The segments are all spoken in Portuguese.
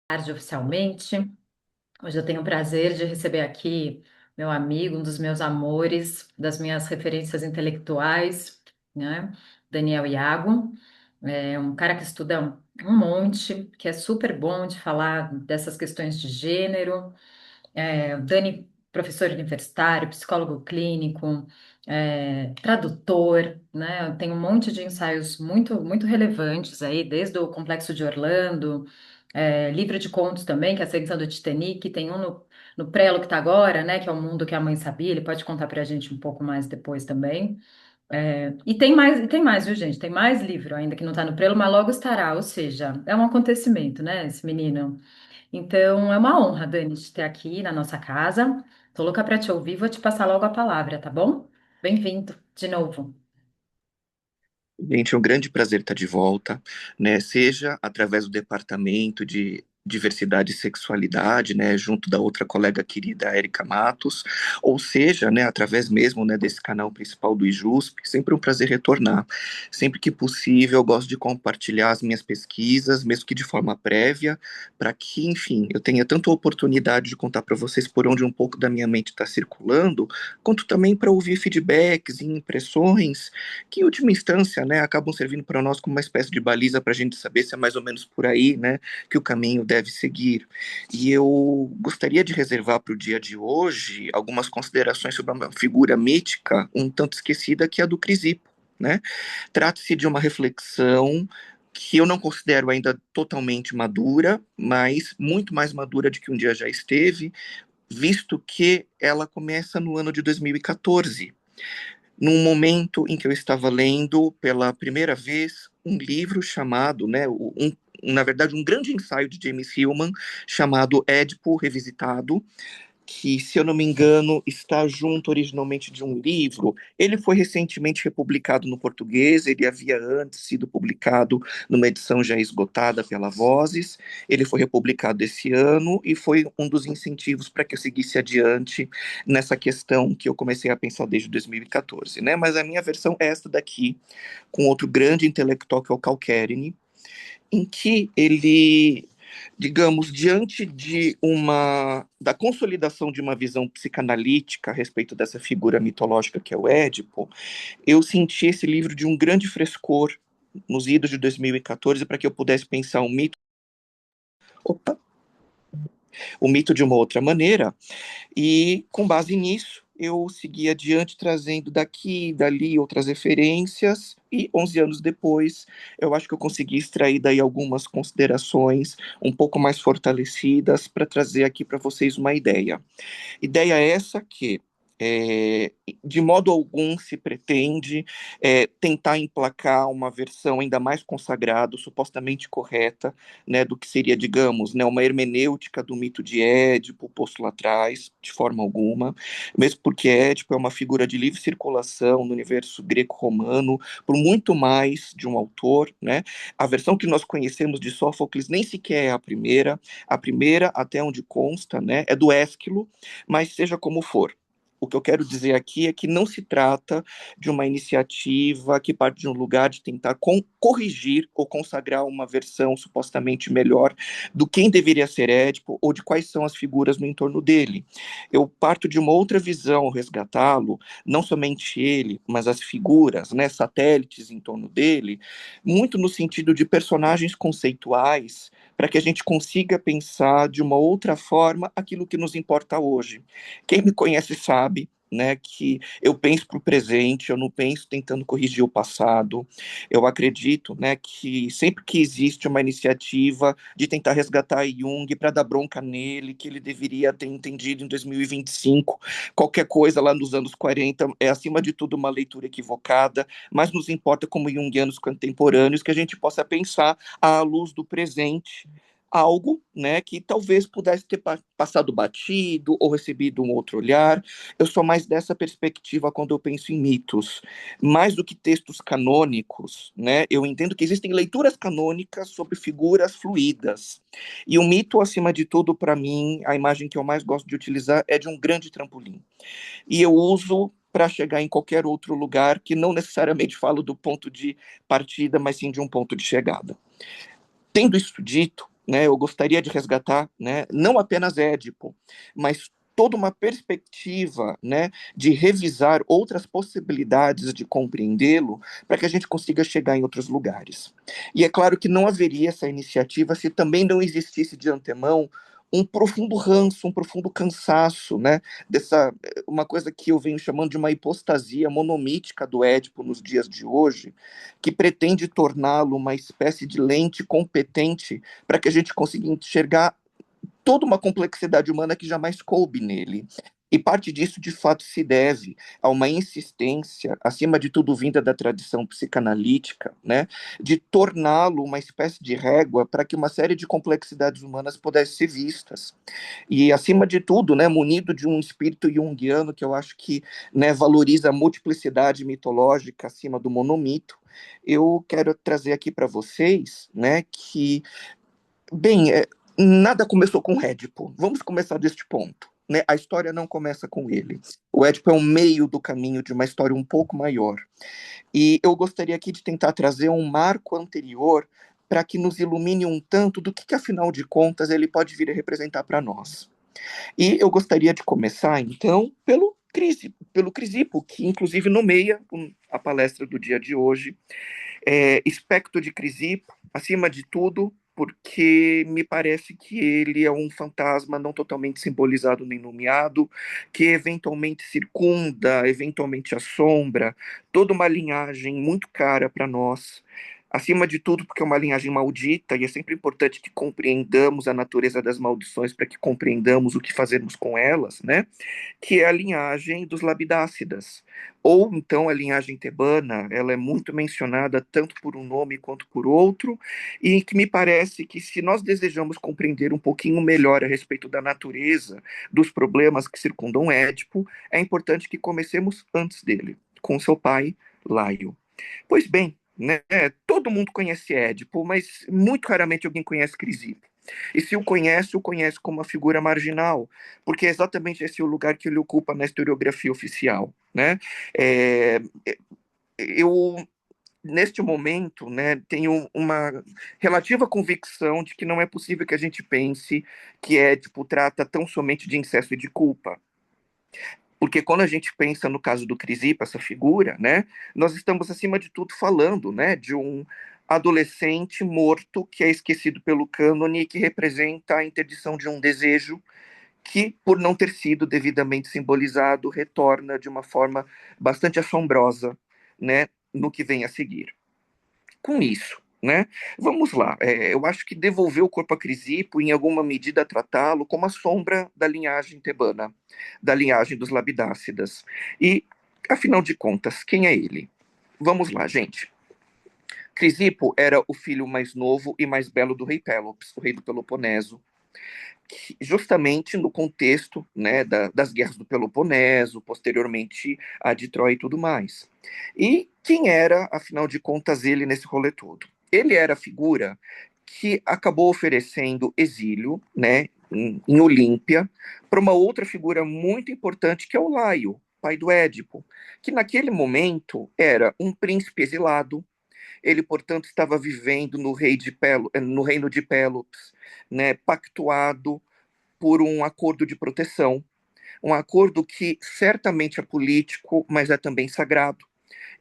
Tarde oficialmente. Hoje eu tenho o prazer de receber aqui meu amigo, um dos meus amores, das minhas referências intelectuais, né? Daniel Iago. É um cara que estuda um monte, que é super bom de falar dessas questões de gênero. O Dani, professor universitário, psicólogo clínico, tradutor, né? Tem um monte de ensaios muito relevantes aí, desde o Complexo de Orlando, livro de contos também, que é a Ascensão do Titanic, tem um no Prelo que está agora, né? Que é o mundo que a mãe sabia. Ele pode contar para a gente um pouco mais depois também. E tem mais, viu, gente? Tem mais livro ainda que não está no Prelo, mas logo estará. Ou seja, é um acontecimento, né? Esse menino. Então, é uma honra, Dani, te ter aqui na nossa casa. Tô louca para te ouvir, vou te passar logo a palavra, tá bom? Bem-vindo de novo. Gente, é um grande prazer estar de volta, né? Seja através do departamento de diversidade e sexualidade, né, junto da outra colega querida, Érica Matos, ou seja, né, através mesmo, né, desse canal principal do IJUSP, sempre um prazer retornar. Sempre que possível, eu gosto de compartilhar as minhas pesquisas, mesmo que de forma prévia, para que, enfim, eu tenha tanto a oportunidade de contar para vocês por onde um pouco da minha mente está circulando, quanto também para ouvir feedbacks e impressões que em última instância, né, acabam servindo para nós como uma espécie de baliza para a gente saber se é mais ou menos por aí, né, que o caminho deve seguir. E eu gostaria de reservar para o dia de hoje algumas considerações sobre uma figura mítica um tanto esquecida, que é a do Crisipo, né? Trata-se de uma reflexão que eu não considero ainda totalmente madura, mas muito mais madura de que um dia já esteve, visto que ela começa no ano de 2014, num momento em que eu estava lendo pela primeira vez um livro chamado, né, na verdade, um grande ensaio de James Hillman chamado Édipo Revisitado, que, se eu não me engano, está junto originalmente de um livro. Ele foi recentemente republicado no português, ele havia antes sido publicado numa edição já esgotada pela Vozes. Ele foi republicado esse ano e foi um dos incentivos para que eu seguisse adiante nessa questão que eu comecei a pensar desde 2014, né? Mas a minha versão é esta daqui, com outro grande intelectual que é o Cal Kearney, em que ele, digamos, diante de uma da consolidação de uma visão psicanalítica a respeito dessa figura mitológica que é o Édipo, eu senti esse livro de um grande frescor nos idos de 2014 para que eu pudesse pensar opa, o mito de uma outra maneira. E, com base nisso, eu segui adiante, trazendo daqui e dali outras referências, e 11 anos depois, eu acho que eu consegui extrair daí algumas considerações um pouco mais fortalecidas para trazer aqui para vocês uma ideia. Ideia essa que, de modo algum, se pretende tentar emplacar uma versão ainda mais consagrada, supostamente correta, né, do que seria, digamos, né, uma hermenêutica do mito de Édipo, posto lá atrás, de forma alguma, mesmo porque Édipo é uma figura de livre circulação no universo greco-romano, por muito mais de um autor, né? A versão que nós conhecemos de Sófocles nem sequer é a primeira, até onde consta, né, é do Ésquilo, mas seja como for. O que eu quero dizer aqui é que não se trata de uma iniciativa que parte de um lugar de tentar corrigir ou consagrar uma versão supostamente melhor do quem deveria ser Édipo ou de quais são as figuras no entorno dele. Eu parto de uma outra visão ao resgatá-lo, não somente ele, mas as figuras, né, satélites em torno dele, muito no sentido de personagens conceituais, para que a gente consiga pensar de uma outra forma aquilo que nos importa hoje. Quem me conhece sabe, né, que eu penso para o presente, eu não penso tentando corrigir o passado. Eu acredito, né, que sempre que existe uma iniciativa de tentar resgatar Jung para dar bronca nele, que ele deveria ter entendido em 2025, qualquer coisa lá nos anos 40 é, acima de tudo, uma leitura equivocada, mas nos importa, como junguianos contemporâneos, que a gente possa pensar à luz do presente algo, né, que talvez pudesse ter passado batido ou recebido um outro olhar. Eu sou mais dessa perspectiva quando eu penso em mitos, mais do que textos canônicos, né? Eu entendo que existem leituras canônicas sobre figuras fluídas. E o mito, acima de tudo, para mim, a imagem que eu mais gosto de utilizar é de um grande trampolim. E eu uso para chegar em qualquer outro lugar que não necessariamente falo do ponto de partida, mas sim de um ponto de chegada. Tendo isso dito, né? Eu gostaria de resgatar, né? Não apenas Édipo, mas toda uma perspectiva, né, de revisar outras possibilidades de compreendê-lo para que a gente consiga chegar em outros lugares. E é claro que não haveria essa iniciativa se também não existisse de antemão um profundo ranço, um profundo cansaço, né, dessa uma coisa que eu venho chamando de uma hipostasia monomítica do Édipo nos dias de hoje, que pretende torná-lo uma espécie de lente competente para que a gente consiga enxergar toda uma complexidade humana que jamais coube nele. E parte disso, de fato, se deve a uma insistência, acima de tudo vinda da tradição psicanalítica, né, de torná-lo uma espécie de régua para que uma série de complexidades humanas pudessem ser vistas. E, acima de tudo, né, munido de um espírito junguiano que eu acho que, né, valoriza a multiplicidade mitológica acima do monomito, eu quero trazer aqui para vocês, né, que bem, nada começou com o Édipo. Vamos começar deste ponto. Né? A história não começa com ele. O Édipo é um meio do caminho de uma história um pouco maior. E eu gostaria aqui de tentar trazer um marco anterior para que nos ilumine um tanto do que, afinal de contas, ele pode vir a representar para nós. E eu gostaria de começar, então, pelo Crisipo, que inclusive nomeia a palestra do dia de hoje, espectro de Crisipo, acima de tudo, porque me parece que ele é um fantasma não totalmente simbolizado nem nomeado, que eventualmente circunda, eventualmente assombra toda uma linhagem muito cara para nós. Acima de tudo, porque é uma linhagem maldita, e é sempre importante que compreendamos a natureza das maldições para que compreendamos o que fazermos com elas, né? Que é a linhagem dos Labidácidas, ou então a linhagem tebana. Ela é muito mencionada tanto por um nome quanto por outro, e que me parece que se nós desejamos compreender um pouquinho melhor a respeito da natureza dos problemas que circundam Édipo, é importante que comecemos antes dele, com seu pai, Laio. Pois bem, né, todo mundo conhece Édipo, mas muito raramente alguém conhece Crisipo. E se o conhece como uma figura marginal, porque é exatamente esse o lugar que ele ocupa na historiografia oficial, né? É, eu neste momento, né, tenho uma relativa convicção de que não é possível que a gente pense que Édipo trata tão somente de incesto e de culpa. Porque quando a gente pensa no caso do Crisipa, essa figura, né, nós estamos, acima de tudo, falando, né, de um adolescente morto que é esquecido pelo cânone e que representa a interdição de um desejo que, por não ter sido devidamente simbolizado, retorna de uma forma bastante assombrosa, né, no que vem a seguir. Com isso, né? Vamos lá. Eu acho que devolver o corpo a Crisipo, em alguma medida, tratá-lo como a sombra da linhagem tebana, da linhagem dos Labidácidas. E, afinal de contas, quem é ele? Vamos lá, gente. Crisipo era o filho mais novo e mais belo do rei Pélops, o rei do Peloponeso, justamente no contexto, né, das guerras do Peloponeso, posteriormente a de Troia e tudo mais. E quem era, afinal de contas, ele nesse rolê todo? Ele era a figura que acabou oferecendo exílio, né, em Olímpia, para uma outra figura muito importante, que é o Laio, pai do Édipo, que naquele momento era um príncipe exilado. Ele, portanto, estava vivendo no reino de Pélops, né, pactuado por um acordo de proteção, um acordo que certamente é político, mas é também sagrado.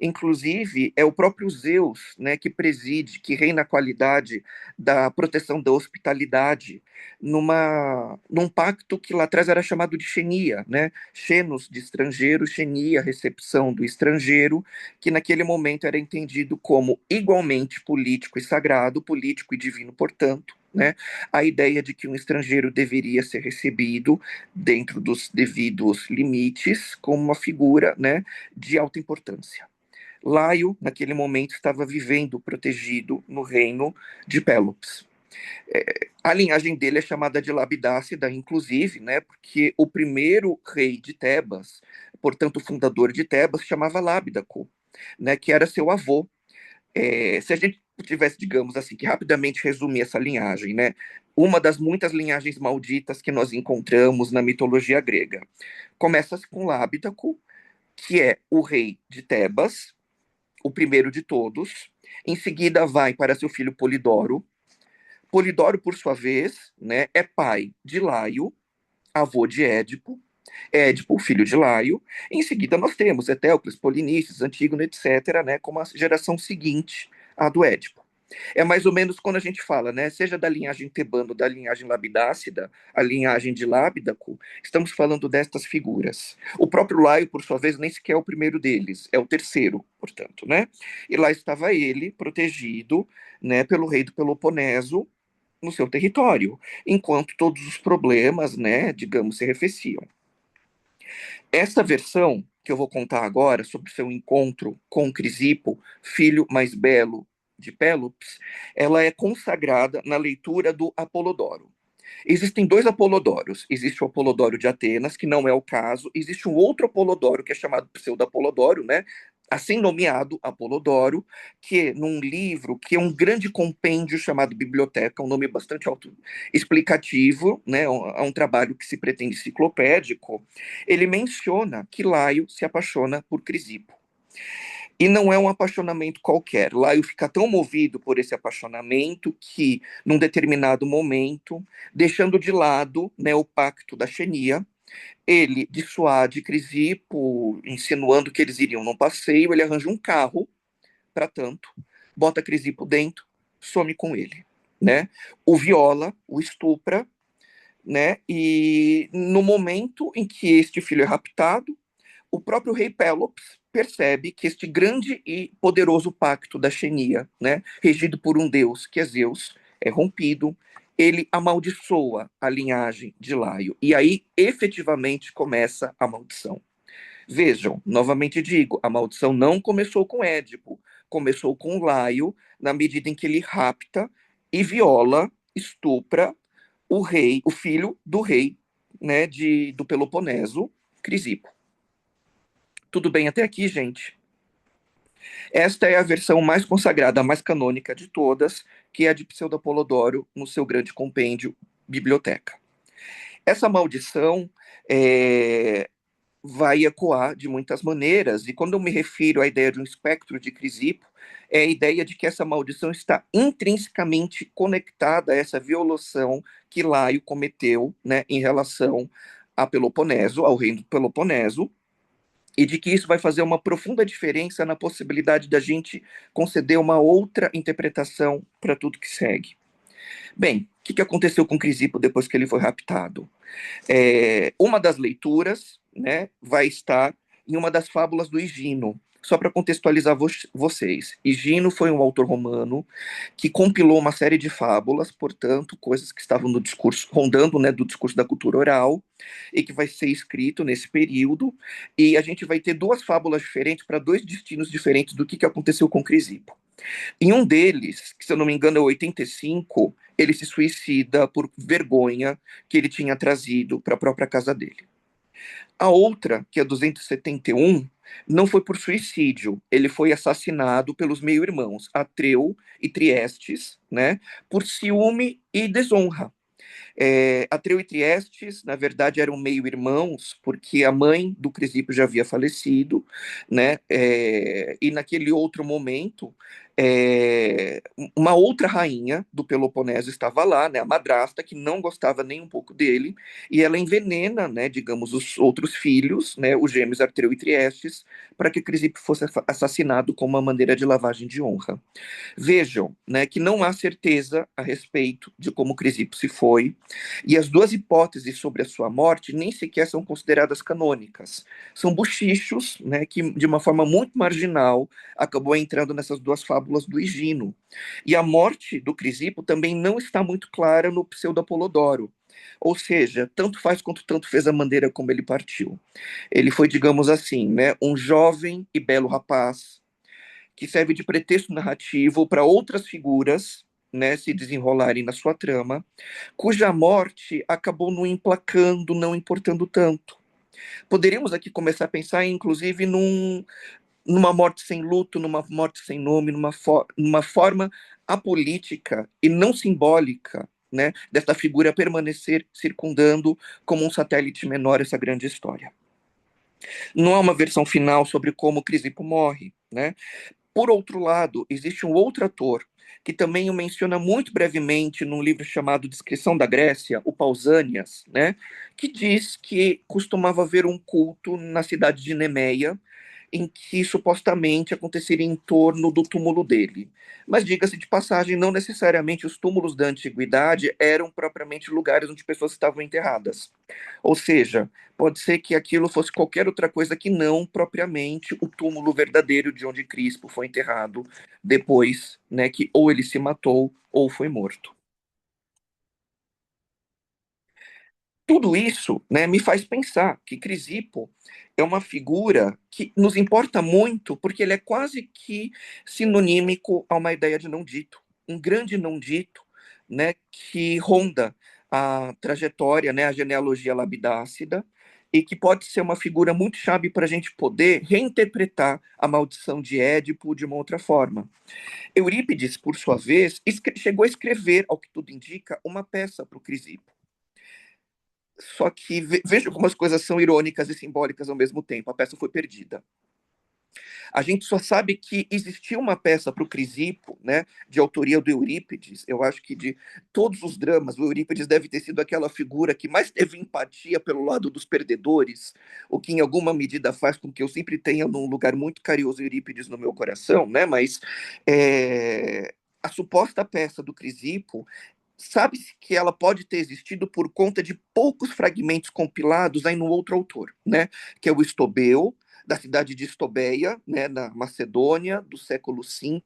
Inclusive, é o próprio Zeus, né, que preside, que reina a qualidade da proteção da hospitalidade, num pacto que lá atrás era chamado de xenia, né? Xenos de estrangeiro, xenia, recepção do estrangeiro, que naquele momento era entendido como igualmente político e sagrado, político e divino, portanto, né? A ideia de que um estrangeiro deveria ser recebido dentro dos devidos limites como uma figura, né, de alta importância. Laio, naquele momento, estava vivendo protegido no reino de Pélops. A linhagem dele é chamada de Labidácida, inclusive, né, porque o primeiro rei de Tebas, portanto, o fundador de Tebas, chamava Lábidaco, né, que era seu avô. Se a gente tivesse, digamos assim, que rapidamente resumir essa linhagem, né, uma das muitas linhagens malditas que nós encontramos na mitologia grega. Começa-se com Lábidaco, que é o rei de Tebas, o primeiro de todos. Em seguida vai para seu filho Polidoro. Polidoro, por sua vez, né, é pai de Laio, avô de Édipo, Édipo, filho de Laio. Em seguida, nós temos Etéocles, Polinices, Antígono, etc., né, como a geração seguinte à do Édipo. É mais ou menos quando a gente fala, né, seja da linhagem tebano, da linhagem labidácida, a linhagem de Lábidaco, estamos falando destas figuras. O próprio Laio, por sua vez, nem sequer é o primeiro deles, é o terceiro, portanto, né? E lá estava ele, protegido, né, pelo rei do Peloponeso, no seu território, enquanto todos os problemas, né, digamos, se arrefeciam. Esta versão que eu vou contar agora sobre seu encontro com Crisipo, filho mais belo de Pélops, ela é consagrada na leitura do Apolodoro. Existem dois Apolodoros. Existe o Apolodoro de Atenas, que não é o caso. Existe um outro Apolodoro, que é chamado Pseudo-Apolodoro, né? Assim nomeado Apolodoro, que num livro que é um grande compêndio chamado Biblioteca, um nome bastante explicativo, né? É um trabalho que se pretende enciclopédico. Ele menciona que Laio se apaixona por Crisipo. E não é um apaixonamento qualquer. Laio fica tão movido por esse apaixonamento que, num determinado momento, deixando de lado, né, o pacto da Xenia, ele dissuade Crisipo, insinuando que eles iriam num passeio, ele arranja um carro para tanto, bota Crisipo dentro, some com ele, né? O viola, o estupra, né? E no momento em que este filho é raptado, o próprio rei Pélops percebe que este grande e poderoso pacto da Xenia, né, regido por um deus que é Zeus, é rompido, ele amaldiçoa a linhagem de Laio. E aí, efetivamente, começa a maldição. Vejam, novamente digo, a maldição não começou com Édipo, começou com Laio, na medida em que ele rapta e viola, estupra o rei, o filho do rei, né, do Peloponeso, Crisipo. Tudo bem até aqui, gente? Esta é a versão mais consagrada, a mais canônica de todas, que é a de Pseudo-Apolodoro no seu grande compêndio Biblioteca. Essa maldição é, vai ecoar de muitas maneiras, e quando eu me refiro à ideia de um espectro de Crisipo, é a ideia de que essa maldição está intrinsecamente conectada a essa violação que Laio cometeu, né, em relação a Peloponeso, ao reino do Peloponeso, e de que isso vai fazer uma profunda diferença na possibilidade da gente conceder uma outra interpretação para tudo que segue. Bem, o que aconteceu com Crisipo depois que ele foi raptado? Uma das leituras, né, vai estar em uma das fábulas do Higino. Só para contextualizar vocês, Higino foi um autor romano que compilou uma série de fábulas, portanto, coisas que estavam no discurso, rondando, né, do discurso da cultura oral, e que vai ser escrito nesse período, e a gente vai ter duas fábulas diferentes para dois destinos diferentes do que aconteceu com Crisipo. Em um deles, que se eu não me engano é o 85, ele se suicida por vergonha que ele tinha trazido para a própria casa dele. A outra, que é 271, não foi por suicídio, ele foi assassinado pelos meio-irmãos, Atreu e Triestes, né, por ciúme e desonra. Atreu e Triestes, na verdade, eram meio-irmãos, porque a mãe do Crisipo já havia falecido, né? E naquele outro momento, uma outra rainha do Peloponeso estava lá, né? A madrasta, que não gostava nem um pouco dele, e ela envenena, né, digamos, os outros filhos, né, os gêmeos Atreu e Triestes, para que Crisipo fosse assassinado como uma maneira de lavagem de honra. Vejam, né, que não há certeza a respeito de como Crisipo se foi, e as duas hipóteses sobre a sua morte nem sequer são consideradas canônicas. São buchichos, né, que de uma forma muito marginal acabou entrando nessas duas fábulas do Higino. E a morte do Crisipo também não está muito clara no Pseudo-Apolodoro. Ou seja, tanto faz quanto tanto fez a maneira como ele partiu. Ele foi, digamos assim, né, um jovem e belo rapaz que serve de pretexto narrativo para outras figuras, né, se desenrolarem na sua trama, cuja morte acabou não emplacando, não importando tanto. Poderíamos aqui começar a pensar, inclusive, numa morte sem luto, numa morte sem nome, numa forma apolítica e não simbólica, né, dessa figura permanecer circundando como um satélite menor essa grande história. Não há uma versão final sobre como Crisipo morre, né? Por outro lado, existe um outro ator que também o menciona muito brevemente num livro chamado Descrição da Grécia, o Pausanias, né, que diz que costumava haver um culto na cidade de Nemeia, em que supostamente aconteceria em torno do túmulo dele. Mas diga-se de passagem, não necessariamente os túmulos da antiguidade eram propriamente lugares onde pessoas estavam enterradas. Ou seja, pode ser que aquilo fosse qualquer outra coisa que não propriamente o túmulo verdadeiro de onde Crispo foi enterrado depois, né, que ou ele se matou ou foi morto. Tudo isso, né, me faz pensar que Crisipo é uma figura que nos importa muito, porque ele é quase que sinonímico a uma ideia de não dito, um grande não dito, né, que ronda a trajetória, né, a genealogia labidácida, e que pode ser uma figura muito chave para a gente poder reinterpretar a maldição de Édipo de uma outra forma. Eurípides, por sua vez, chegou a escrever, ao que tudo indica, uma peça para o Crisipo. Só que veja como as coisas são irônicas e simbólicas ao mesmo tempo. A peça foi perdida. A gente só sabe que existia uma peça para o Crisipo, né, de autoria do Eurípides. Eu acho que de todos os dramas, o Eurípides deve ter sido aquela figura que mais teve empatia pelo lado dos perdedores, o que em alguma medida faz com que eu sempre tenha num lugar muito carinhoso Eurípides no meu coração, né? Mas a suposta peça do Crisipo, sabe-se que ela pode ter existido por conta de poucos fragmentos compilados aí no outro autor, né? Que é o Estobeu, da cidade de Estobeia, né, na Macedônia, do século V,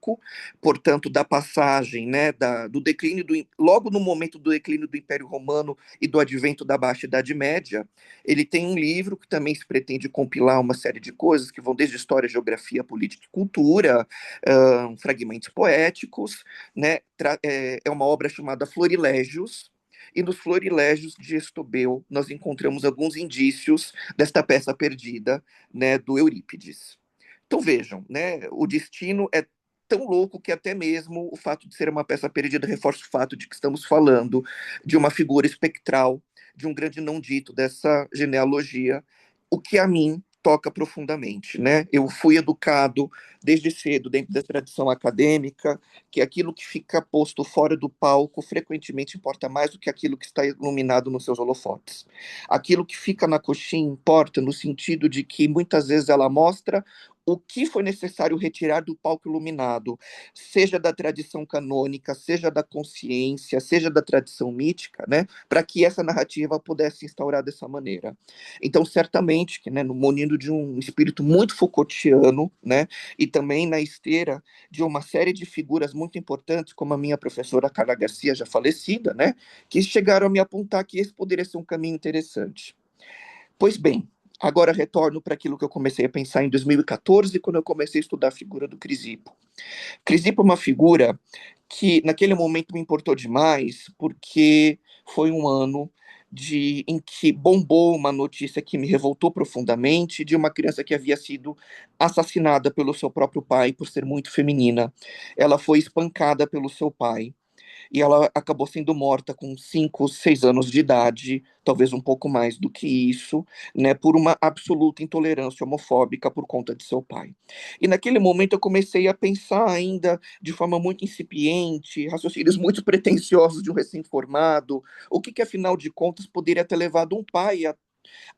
portanto, da passagem, né, do declínio, logo no momento do declínio do Império Romano e do advento da Baixa Idade Média. Ele tem um livro que também se pretende compilar uma série de coisas que vão desde história, geografia, política e cultura, fragmentos poéticos, né, é uma obra chamada Florilegios, e nos Florilegios de Estobeu nós encontramos alguns indícios desta peça perdida, né, do Eurípides. Então vejam, né, o destino é tão louco que até mesmo o fato de ser uma peça perdida reforça o fato de que estamos falando de uma figura espectral, de um grande não dito dessa genealogia, o que a mim toca profundamente, né? Eu fui educado desde cedo dentro da tradição acadêmica que aquilo que fica posto fora do palco frequentemente importa mais do que aquilo que está iluminado nos seus holofotes. Aquilo que fica na coxinha importa no sentido de que muitas vezes ela mostra o que foi necessário retirar do palco iluminado, seja da tradição canônica, seja da consciência, seja da tradição mítica, né, para que essa narrativa pudesse se instaurar dessa maneira. Então, certamente, que, né, no munindo de um espírito muito Foucaultiano, né, e também na esteira de uma série de figuras muito importantes, como a minha professora Carla Garcia, já falecida, né, que chegaram a me apontar que esse poderia ser um caminho interessante. Pois bem, agora retorno para aquilo que eu comecei a pensar em 2014, quando eu comecei a estudar a figura do Crisipo. Crisipo é uma figura que naquele momento me importou demais, porque foi um ano em que bombou uma notícia que me revoltou profundamente de uma criança que havia sido assassinada pelo seu próprio pai por ser muito feminina. Ela foi espancada pelo seu pai e ela acabou sendo morta com 5, 6 anos de idade, talvez um pouco mais do que isso, né, por uma absoluta intolerância homofóbica por conta de seu pai. E naquele momento eu comecei a pensar ainda de forma muito incipiente, raciocínios muito pretensiosos de um recém-formado, o que afinal de contas poderia ter levado um pai a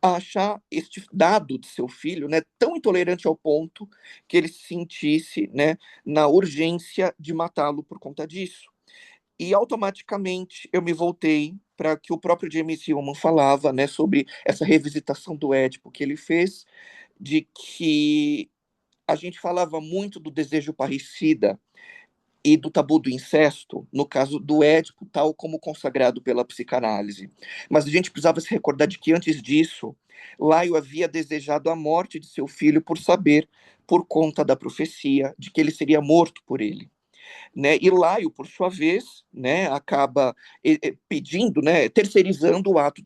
achar este dado de seu filho, né, tão intolerante ao ponto que ele se sentisse, né, na urgência de matá-lo por conta disso. E automaticamente eu me voltei para que o próprio James Hillman falava, né, sobre essa revisitação do Édipo que ele fez, de que a gente falava muito do desejo parricida e do tabu do incesto, no caso do Édipo, tal como consagrado pela psicanálise. Mas a gente precisava se recordar de que antes disso, Laio havia desejado a morte de seu filho por saber, por conta da profecia, de que ele seria morto por ele, né? E Laio, por sua vez, né, acaba pedindo, né, terceirizando o ato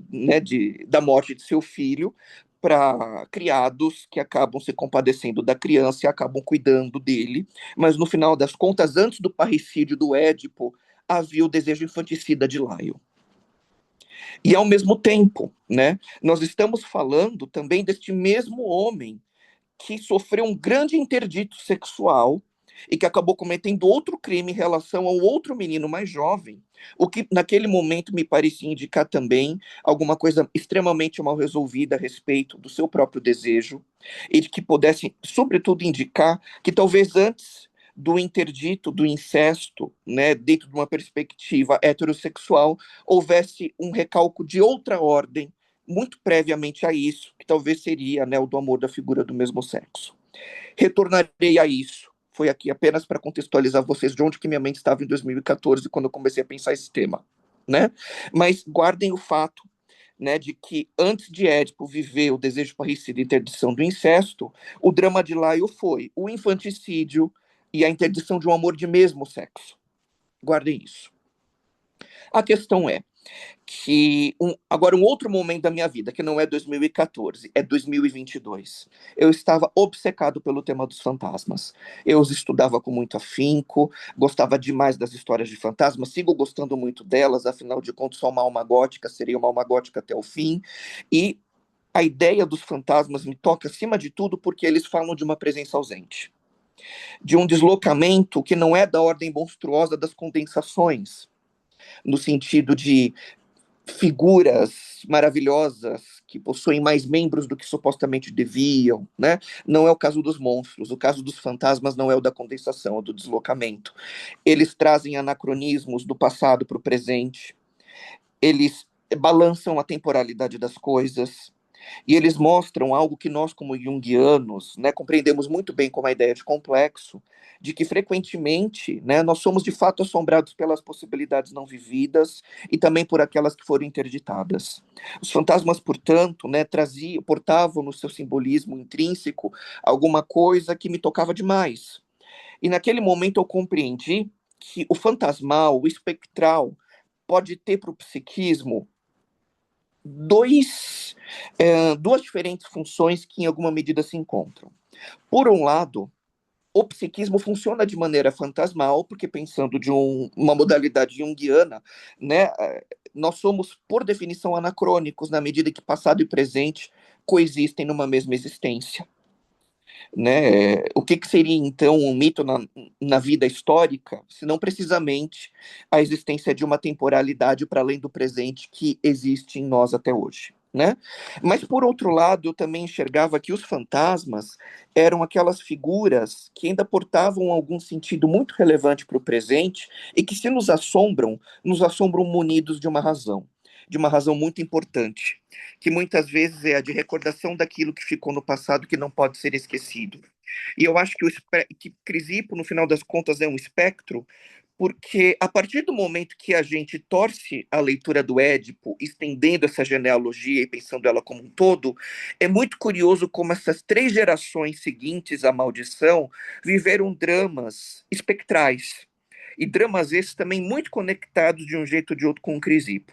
né, da morte de seu filho para criados que acabam se compadecendo da criança e acabam cuidando dele. Mas no final das contas, antes do parricídio do Édipo, havia o desejo infanticida de Laio. E ao mesmo tempo, né, nós estamos falando também deste mesmo homem que sofreu um grande interdito sexual e que acabou cometendo outro crime em relação a um outro menino mais jovem, o que naquele momento me parecia indicar também alguma coisa extremamente mal resolvida a respeito do seu próprio desejo e de que pudesse, sobretudo, indicar que talvez antes do interdito, do incesto, né, dentro de uma perspectiva heterossexual, houvesse um recalco de outra ordem, muito previamente a isso, que talvez seria, né, o do amor da figura do mesmo sexo. Retornarei a isso. Foi aqui apenas para contextualizar vocês de onde que minha mente estava em 2014, quando eu comecei a pensar esse tema, né? Mas guardem o fato, né, de que antes de Édipo viver o desejo parricida e interdição do incesto, o drama de Laio foi o infanticídio e a interdição de um amor de mesmo sexo. Guardem isso. A questão é que agora um outro momento da minha vida, que não é 2014, é 2022. Eu estava obcecado pelo tema dos fantasmas. Eu os estudava com muito afinco, gostava demais das histórias de fantasmas, sigo gostando muito delas, afinal de contas, sou uma alma gótica, serei uma alma gótica até o fim. E a ideia dos fantasmas me toca acima de tudo porque eles falam de uma presença ausente, de um deslocamento que não é da ordem monstruosa das condensações, no sentido de figuras maravilhosas que possuem mais membros do que supostamente deviam, né? Não é o caso dos monstros, o caso dos fantasmas não é o da condensação, é o do deslocamento. Eles trazem anacronismos do passado para o presente, eles balançam a temporalidade das coisas, e eles mostram algo que nós, como junguianos, né, compreendemos muito bem como a ideia de complexo, de que frequentemente, né, nós somos de fato assombrados pelas possibilidades não vividas e também por aquelas que foram interditadas. Os fantasmas, portanto, né, portavam no seu simbolismo intrínseco alguma coisa que me tocava demais. E naquele momento eu compreendi que o fantasmal, o espectral, pode ter para o psiquismo duas diferentes funções que em alguma medida se encontram. Por um lado, o psiquismo funciona de maneira fantasmal, porque pensando de uma modalidade junguiana, né, nós somos, por definição, anacrônicos, na medida que passado e presente coexistem numa mesma existência, né? O que, que seria então um mito na vida histórica, se não precisamente a existência de uma temporalidade para além do presente que existe em nós até hoje, né? Mas por outro lado, eu também enxergava que os fantasmas eram aquelas figuras que ainda portavam algum sentido muito relevante para o presente e que se nos assombram munidos de uma razão muito importante, que muitas vezes é a de recordação daquilo que ficou no passado que não pode ser esquecido. E eu acho que que Crisipo, no final das contas, é um espectro, porque a partir do momento que a gente torce a leitura do Édipo, estendendo essa genealogia e pensando ela como um todo, é muito curioso como essas três gerações seguintes à maldição viveram dramas espectrais. E dramas esses também muito conectados de um jeito ou de outro com o Crisipo.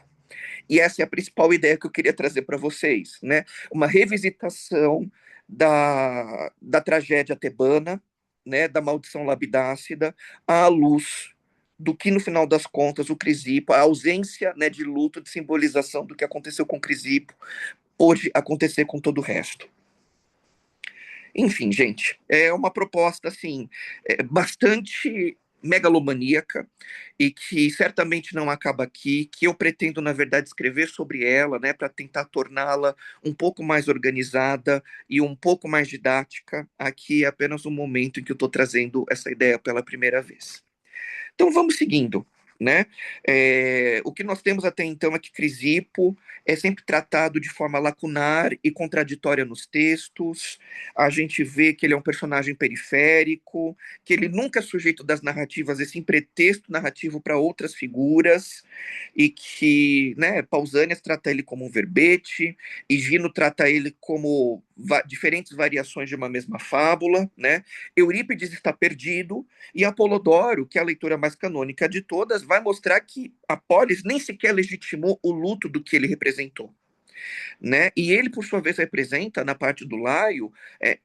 E essa é a principal ideia que eu queria trazer para vocês, né? Uma revisitação da tragédia tebana, né? Da maldição labidácida, à luz do que, no final das contas, o Crisipo, a ausência, né, de luto, de simbolização do que aconteceu com o Crisipo, pôde acontecer com todo o resto. Enfim, gente, é uma proposta assim bastante megalomaníaca e que certamente não acaba aqui, que eu pretendo, na verdade, escrever sobre ela, né, para tentar torná-la um pouco mais organizada e um pouco mais didática. Aqui é apenas um momento em que eu estou trazendo essa ideia pela primeira vez. Então vamos seguindo, né? O que nós temos até então é que Crisipo é sempre tratado de forma lacunar e contraditória nos textos. A gente vê que ele é um personagem periférico, que ele nunca é sujeito das narrativas, esse pretexto narrativo para outras figuras, e que, né, Pausanias trata ele como um verbete, Higino trata ele como diferentes variações de uma mesma fábula, né? Eurípides está perdido, e Apolodoro, que é a leitura mais canônica de todas, vai mostrar que Apolis nem sequer legitimou o luto do que ele representou, né? E ele, por sua vez, representa, na parte do Laio,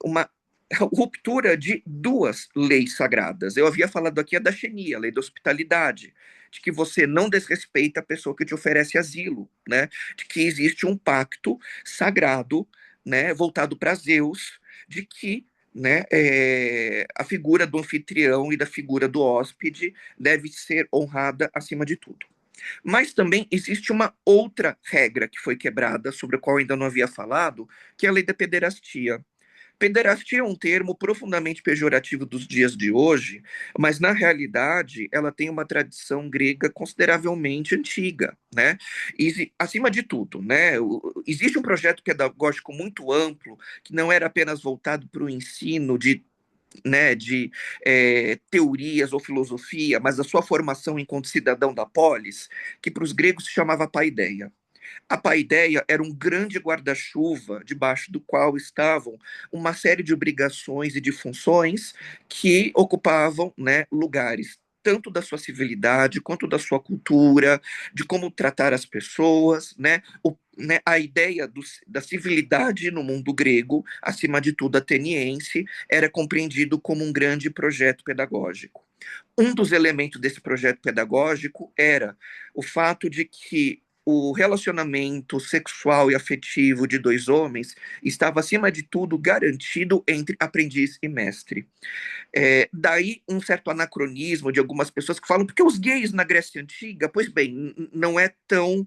uma ruptura de duas leis sagradas. Eu havia falado aqui a da xenia, a lei da hospitalidade, de que você não desrespeita a pessoa que te oferece asilo, né? De que existe um pacto sagrado, né, voltado para Zeus, de que né, a figura do anfitrião e da figura do hóspede deve ser honrada acima de tudo. Mas também existe uma outra regra que foi quebrada, sobre a qual ainda não havia falado, que é a lei da pederastia. Pederastia é um termo profundamente pejorativo dos dias de hoje, mas na realidade ela tem uma tradição grega consideravelmente antiga, né? E, acima de tudo, né? Existe um projeto pedagógico muito amplo que não era apenas voltado para o ensino de teorias ou filosofia, mas a sua formação enquanto cidadão da polis, que para os gregos se chamava paideia. A paideia era um grande guarda-chuva debaixo do qual estavam uma série de obrigações e de funções que ocupavam, né, lugares tanto da sua civilidade quanto da sua cultura, de como tratar as pessoas, né, a ideia da civilidade no mundo grego, acima de tudo ateniense, era compreendido como um grande projeto pedagógico. Um dos elementos desse projeto pedagógico era o fato de que o relacionamento sexual e afetivo de dois homens estava, acima de tudo, garantido entre aprendiz e mestre. Daí um certo anacronismo de algumas pessoas que falam, porque os gays na Grécia Antiga, pois bem, não é tão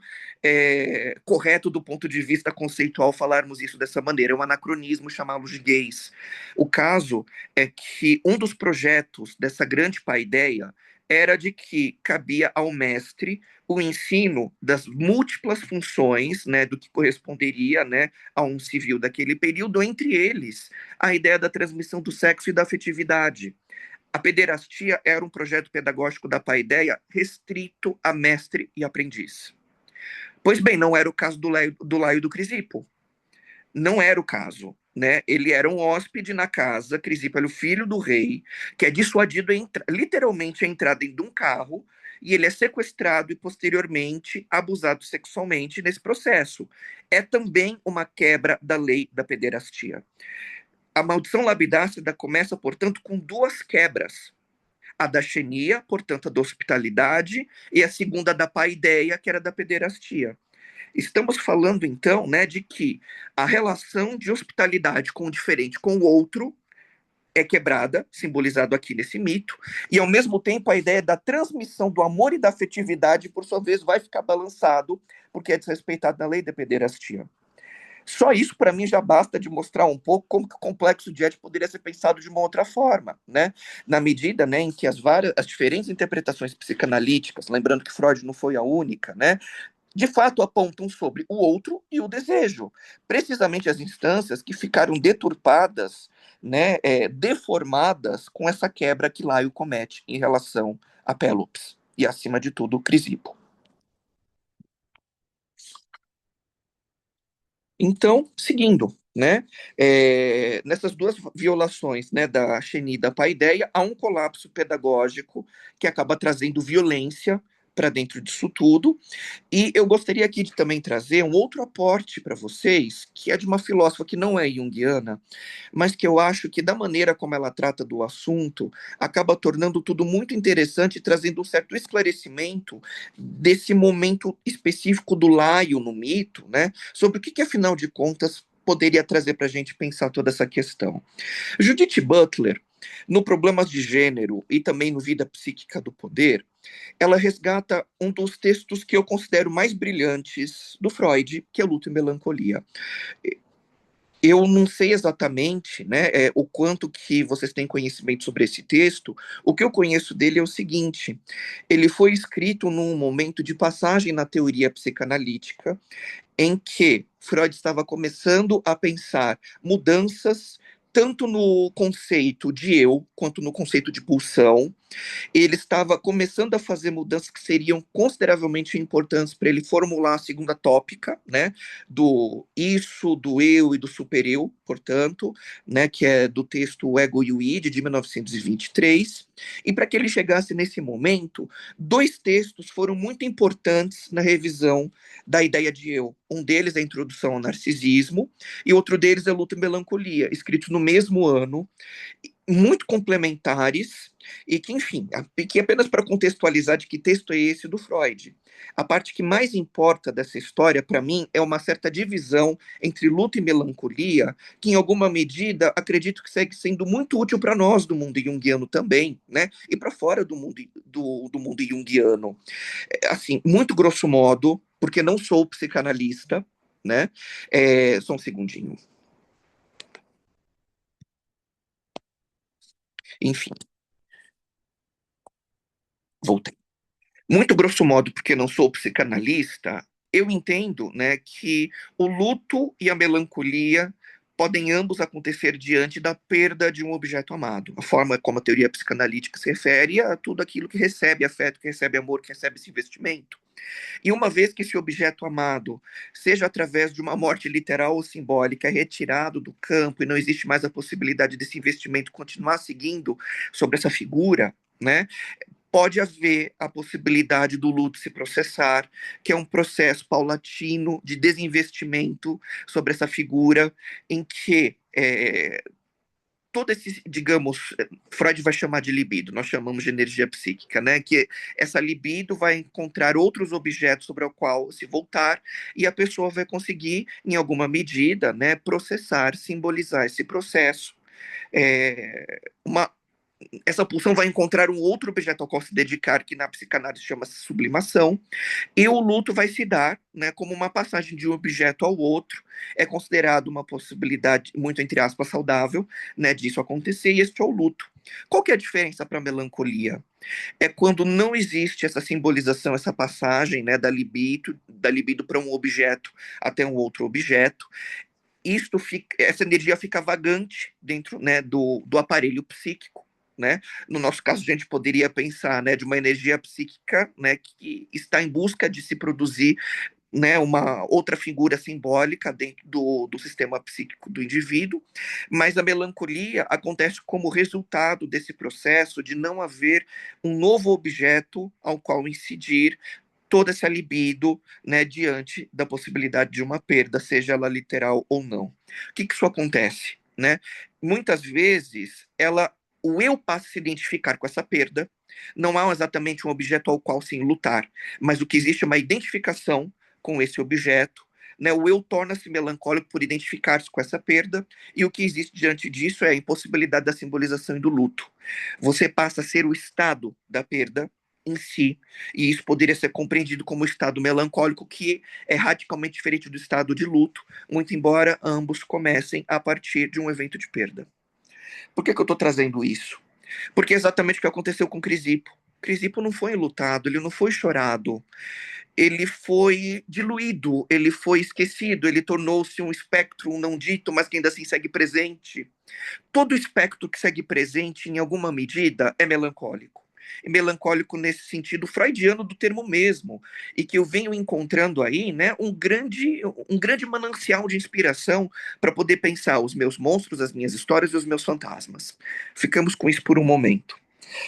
correto do ponto de vista conceitual falarmos isso dessa maneira, é um anacronismo chamá-los de gays. O caso é que um dos projetos dessa grande paideia era de que cabia ao mestre o ensino das múltiplas funções, né, do que corresponderia, né, a um civil daquele período, entre eles a ideia da transmissão do sexo e da afetividade. A pederastia era um projeto pedagógico da paideia restrito a mestre e aprendiz. Pois bem, não era o caso do Laio do Crisipo. Não era o caso. Né? Ele era um hóspede na casa, Crisipo era o filho do rei, que é dissuadido literalmente a entrar dentro de um carro, e ele é sequestrado e posteriormente abusado sexualmente nesse processo. É também uma quebra da lei da pederastia. A maldição labidácida começa, portanto, com duas quebras. A da xenia, portanto, a da hospitalidade, e a segunda da paideia, que era da pederastia. Estamos falando, então, né, de que a relação de hospitalidade com o diferente, com o outro, é quebrada, simbolizado aqui nesse mito, e ao mesmo tempo a ideia da transmissão do amor e da afetividade, por sua vez, vai ficar balançado, porque é desrespeitado na lei da pederastia. Só isso, para mim, já basta de mostrar um pouco como que o complexo de Édipo poderia ser pensado de uma outra forma, né? Na medida, né, em que as diferentes interpretações psicanalíticas, lembrando que Freud não foi a única, né, de fato apontam sobre o outro e o desejo, precisamente as instâncias que ficaram deturpadas, né, deformadas com essa quebra que Laio comete em relação a Pélops e, acima de tudo, Crisipo. Então, seguindo, né, nessas duas violações, né, da Xeni e da Paideia, há um colapso pedagógico que acaba trazendo violência para dentro disso tudo. E eu gostaria aqui de também trazer um outro aporte para vocês, que é de uma filósofa que não é junguiana, mas que eu acho que, da maneira como ela trata do assunto, acaba tornando tudo muito interessante e trazendo um certo esclarecimento desse momento específico do Laio no mito, né? Sobre o que afinal de contas, poderia trazer para a gente pensar toda essa questão. Judith Butler, no Problemas de Gênero e também no Vida Psíquica do Poder, ela resgata um dos textos que eu considero mais brilhantes do Freud, que é Luto e Melancolia. Eu não sei exatamente, né, o quanto que vocês têm conhecimento sobre esse texto. O que eu conheço dele é o seguinte: ele foi escrito num momento de passagem na teoria psicanalítica, em que Freud estava começando a pensar mudanças tanto no conceito de eu quanto no conceito de pulsão. Ele estava começando a fazer mudanças que seriam consideravelmente importantes para ele formular a segunda tópica, né, do isso, do eu e do supereu, portanto, né, que é do texto O Ego e o Id, de 1923, e para que ele chegasse nesse momento, dois textos foram muito importantes na revisão da ideia de eu. Um deles é a Introdução ao Narcisismo, e outro deles é Luta e Melancolia, escritos no mesmo ano, muito complementares, E que, enfim, que apenas para contextualizar de que texto é esse do Freud. A parte que mais importa dessa história, para mim, é uma certa divisão entre luto e melancolia, que em alguma medida acredito que segue sendo muito útil para nós do mundo junguiano também, né? E para fora do mundo junguiano. Assim, muito grosso modo, porque não sou psicanalista, né? Só um segundinho. Enfim, voltei. Muito grosso modo, porque não sou psicanalista, eu entendo, né, que o luto e a melancolia podem ambos acontecer diante da perda de um objeto amado. A forma como a teoria psicanalítica se refere a tudo aquilo que recebe afeto, que recebe amor, que recebe esse investimento. E uma vez que esse objeto amado, seja através de uma morte literal ou simbólica, é retirado do campo e não existe mais a possibilidade desse investimento continuar seguindo sobre essa figura, né? Pode haver a possibilidade do luto se processar, que é um processo paulatino de desinvestimento sobre essa figura, em que todo esse, digamos, Freud vai chamar de libido, nós chamamos de energia psíquica, né? Que essa libido vai encontrar outros objetos sobre o qual se voltar e a pessoa vai conseguir, em alguma medida, né, processar, simbolizar esse processo. Uma Essa pulsão vai encontrar um outro objeto ao qual se dedicar, que na psicanálise chama-se sublimação, e o luto vai se dar, né, como uma passagem de um objeto ao outro, é considerado uma possibilidade, muito entre aspas, saudável, né, disso acontecer, e este é o luto. Qual que é a diferença para a melancolia? É quando não existe essa simbolização, essa passagem, né, da libido para um objeto até um outro objeto, essa energia fica vagante dentro, né, do aparelho psíquico, né? No nosso caso, a gente poderia pensar, né, de uma energia psíquica, né, que está em busca de se produzir, né, uma outra figura simbólica dentro do sistema psíquico do indivíduo, mas a melancolia acontece como resultado desse processo de não haver um novo objeto ao qual incidir toda essa libido, né, diante da possibilidade de uma perda, seja ela literal ou não. O que que isso acontece, né? Muitas vezes o eu passa a se identificar com essa perda, não há exatamente um objeto ao qual sim lutar, mas o que existe é uma identificação com esse objeto, né? O eu torna-se melancólico por identificar-se com essa perda, e o que existe diante disso é a impossibilidade da simbolização e do luto. Você passa a ser o estado da perda em si, e isso poderia ser compreendido como estado melancólico, que é radicalmente diferente do estado de luto, muito embora ambos comecem a partir de um evento de perda. Por que eu estou trazendo isso? Porque é exatamente o que aconteceu com Crisipo. Crisipo não foi enlutado, ele não foi chorado, ele foi diluído, ele foi esquecido, ele tornou-se um espectro, um não dito, mas que ainda assim segue presente. Todo espectro que segue presente, em alguma medida, é melancólico. E melancólico nesse sentido freudiano do termo mesmo, e que eu venho encontrando aí, né, um grande manancial de inspiração para poder pensar os meus monstros, as minhas histórias e os meus fantasmas. Ficamos com isso por um momento.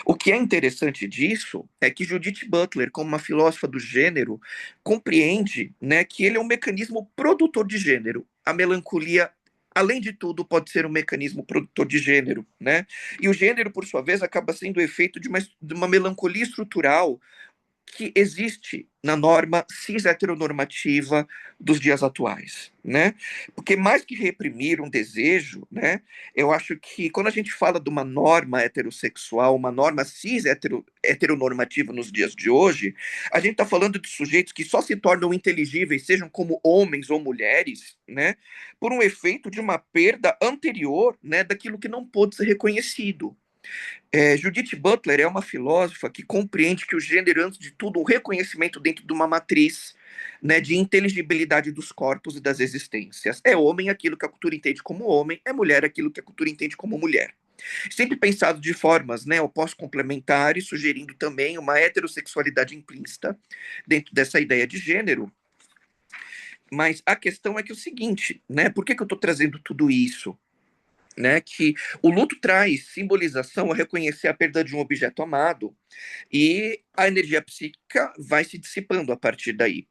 O que é interessante disso é que Judith Butler, como uma filósofa do gênero, compreende, né, que ele é um mecanismo produtor de gênero. A melancolia, além de tudo, pode ser um mecanismo produtor de gênero, né? E o gênero, por sua vez, acaba sendo o efeito de uma melancolia estrutural que existe na norma cis heteronormativa dos dias atuais, né? Porque mais que reprimir um desejo, né? Eu acho que quando a gente fala de uma norma heterossexual, uma norma cis heteronormativa nos dias de hoje, a gente está falando de sujeitos que só se tornam inteligíveis, sejam como homens ou mulheres, né? Por um efeito de uma perda anterior, né? Daquilo que não pôde ser reconhecido. Judith Butler é uma filósofa que compreende que o gênero, antes de tudo, um reconhecimento dentro de uma matriz, né, de inteligibilidade dos corpos e das existências. É homem aquilo que a cultura entende como homem, é mulher aquilo que a cultura entende como mulher. Sempre pensado de formas, né, opostos complementares, sugerindo também uma heterossexualidade implícita dentro dessa ideia de gênero. Mas a questão é que é o seguinte, né, por que eu estou trazendo tudo isso? né, que o luto traz simbolização a reconhecer a perda de um objeto amado e a energia psíquica vai se dissipando a partir daí.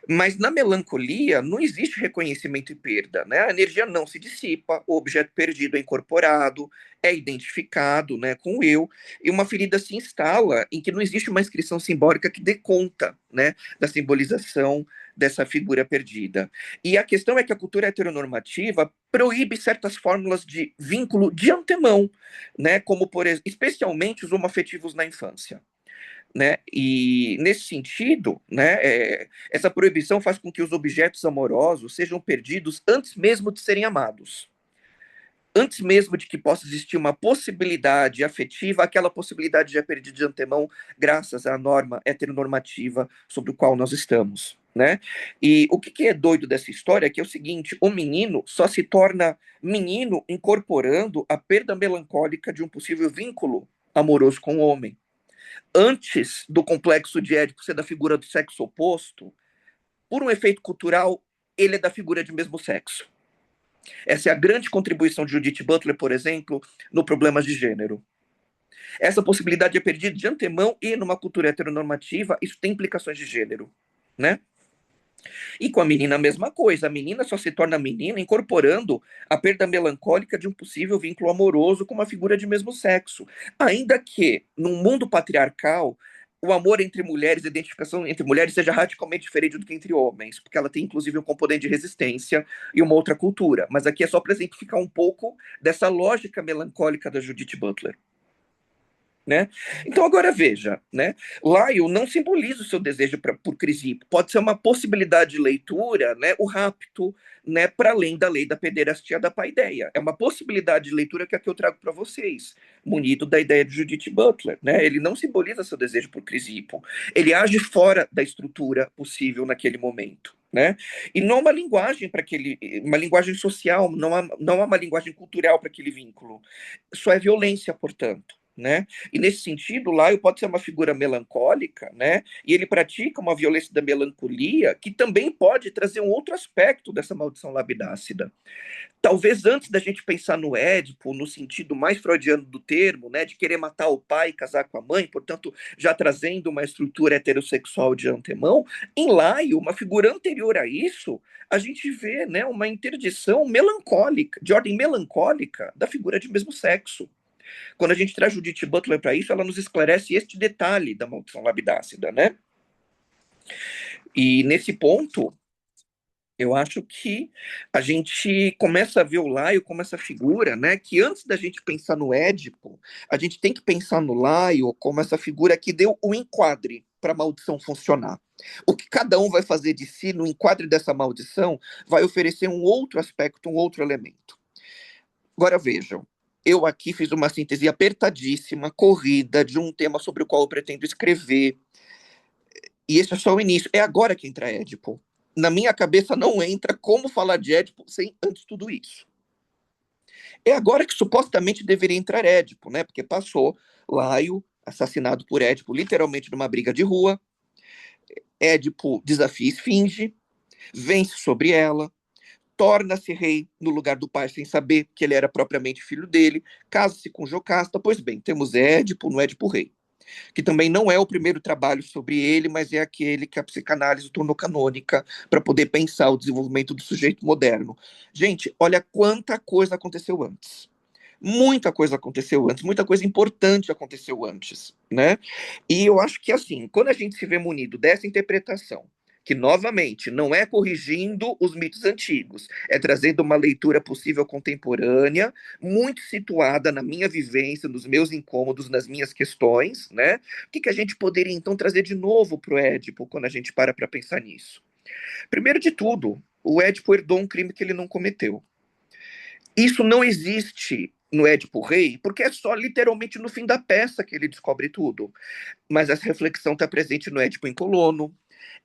Mas na melancolia não existe reconhecimento e perda, né? A energia não se dissipa, o objeto perdido é incorporado, é identificado, né, com o eu, e uma ferida se instala em que não existe uma inscrição simbólica que dê conta, né, da simbolização dessa figura perdida. E a questão é que a cultura heteronormativa proíbe certas fórmulas de vínculo de antemão, né, como por especialmente os homoafetivos na infância, né? E nesse sentido, né, essa proibição faz com que os objetos amorosos sejam perdidos antes mesmo de serem amados. Antes mesmo de que possa existir uma possibilidade afetiva, aquela possibilidade já é perdida de antemão, graças à norma heteronormativa sobre o qual nós estamos, né? E o que é doido dessa história é que é o seguinte: o menino só se torna menino incorporando a perda melancólica de um possível vínculo amoroso com o homem. Antes do complexo de Édipo ser da figura do sexo oposto, por um efeito cultural, ele é da figura de mesmo sexo. Essa é a grande contribuição de Judith Butler, por exemplo, no Problemas de Gênero. Essa possibilidade é perdida de antemão e numa cultura heteronormativa, isso tem implicações de gênero, né? E com a menina a mesma coisa, a menina só se torna menina incorporando a perda melancólica de um possível vínculo amoroso com uma figura de mesmo sexo. Ainda que, num mundo patriarcal, o amor entre mulheres, a identificação entre mulheres seja radicalmente diferente do que entre homens, porque ela tem inclusive um componente de resistência e uma outra cultura. Mas aqui é só para exemplificar um pouco dessa lógica melancólica da Judith Butler. Né? Então agora veja, né? Lyle não simboliza o seu desejo por Crisipo. Pode ser uma possibilidade de leitura, né? O rapto, né? Para além da lei da pederastia da paideia. É uma possibilidade de leitura que é a que eu trago para vocês, munido da ideia de Judith Butler, né? Ele não simboliza seu desejo por Crisipo. Ele age fora da estrutura possível naquele momento. Né? E não há uma linguagem para aquele, uma linguagem social, não há uma linguagem cultural para aquele vínculo. Só é violência, portanto. Né? E nesse sentido, Laio pode ser uma figura melancólica, né? E ele pratica uma violência da melancolia que também pode trazer um outro aspecto dessa maldição labidácida. Talvez antes da gente pensar no Édipo, no sentido mais freudiano do termo, né, de querer matar o pai e casar com a mãe, portanto, já trazendo uma estrutura heterossexual de antemão, em Laio, uma figura anterior a isso, a gente vê, né, uma interdição melancólica, de ordem melancólica, da figura de mesmo sexo. Quando a gente traz Judith Butler para isso, ela nos esclarece este detalhe da maldição labidácida, né? E nesse ponto, eu acho que a gente começa a ver o Laio como essa figura, né? Que antes da gente pensar no Édipo, a gente tem que pensar no Laio como essa figura que deu o enquadre para a maldição funcionar. O que cada um vai fazer de si no enquadre dessa maldição vai oferecer um outro aspecto, um outro elemento. Agora vejam, eu aqui fiz uma síntese apertadíssima, corrida, de um tema sobre o qual eu pretendo escrever. E esse é só o início. É agora que entra Édipo. Na minha cabeça não entra como falar de Édipo sem antes tudo isso. É agora que supostamente deveria entrar Édipo, né? Porque passou Laio, assassinado por Édipo, literalmente numa briga de rua. Édipo desafia Esfinge, vence sobre ela, torna-se rei no lugar do pai sem saber que ele era propriamente filho dele, casa-se com Jocasta. Pois bem, temos Édipo no Édipo Rei, que também não é o primeiro trabalho sobre ele, mas é aquele que a psicanálise tornou canônica para poder pensar o desenvolvimento do sujeito moderno. Gente, olha quanta coisa aconteceu antes. Muita coisa aconteceu antes, muita coisa importante aconteceu antes, né? E eu acho que assim, quando a gente se vê munido dessa interpretação, que novamente não é corrigindo os mitos antigos, é trazendo uma leitura possível contemporânea, muito situada na minha vivência, nos meus incômodos, nas minhas questões, né? O que a gente poderia então trazer de novo para o Édipo quando a gente para pensar nisso? Primeiro de tudo, o Édipo herdou um crime que ele não cometeu. Isso não existe no Édipo Rei, porque é só literalmente no fim da peça que ele descobre tudo. Mas essa reflexão está presente no Édipo em Colono,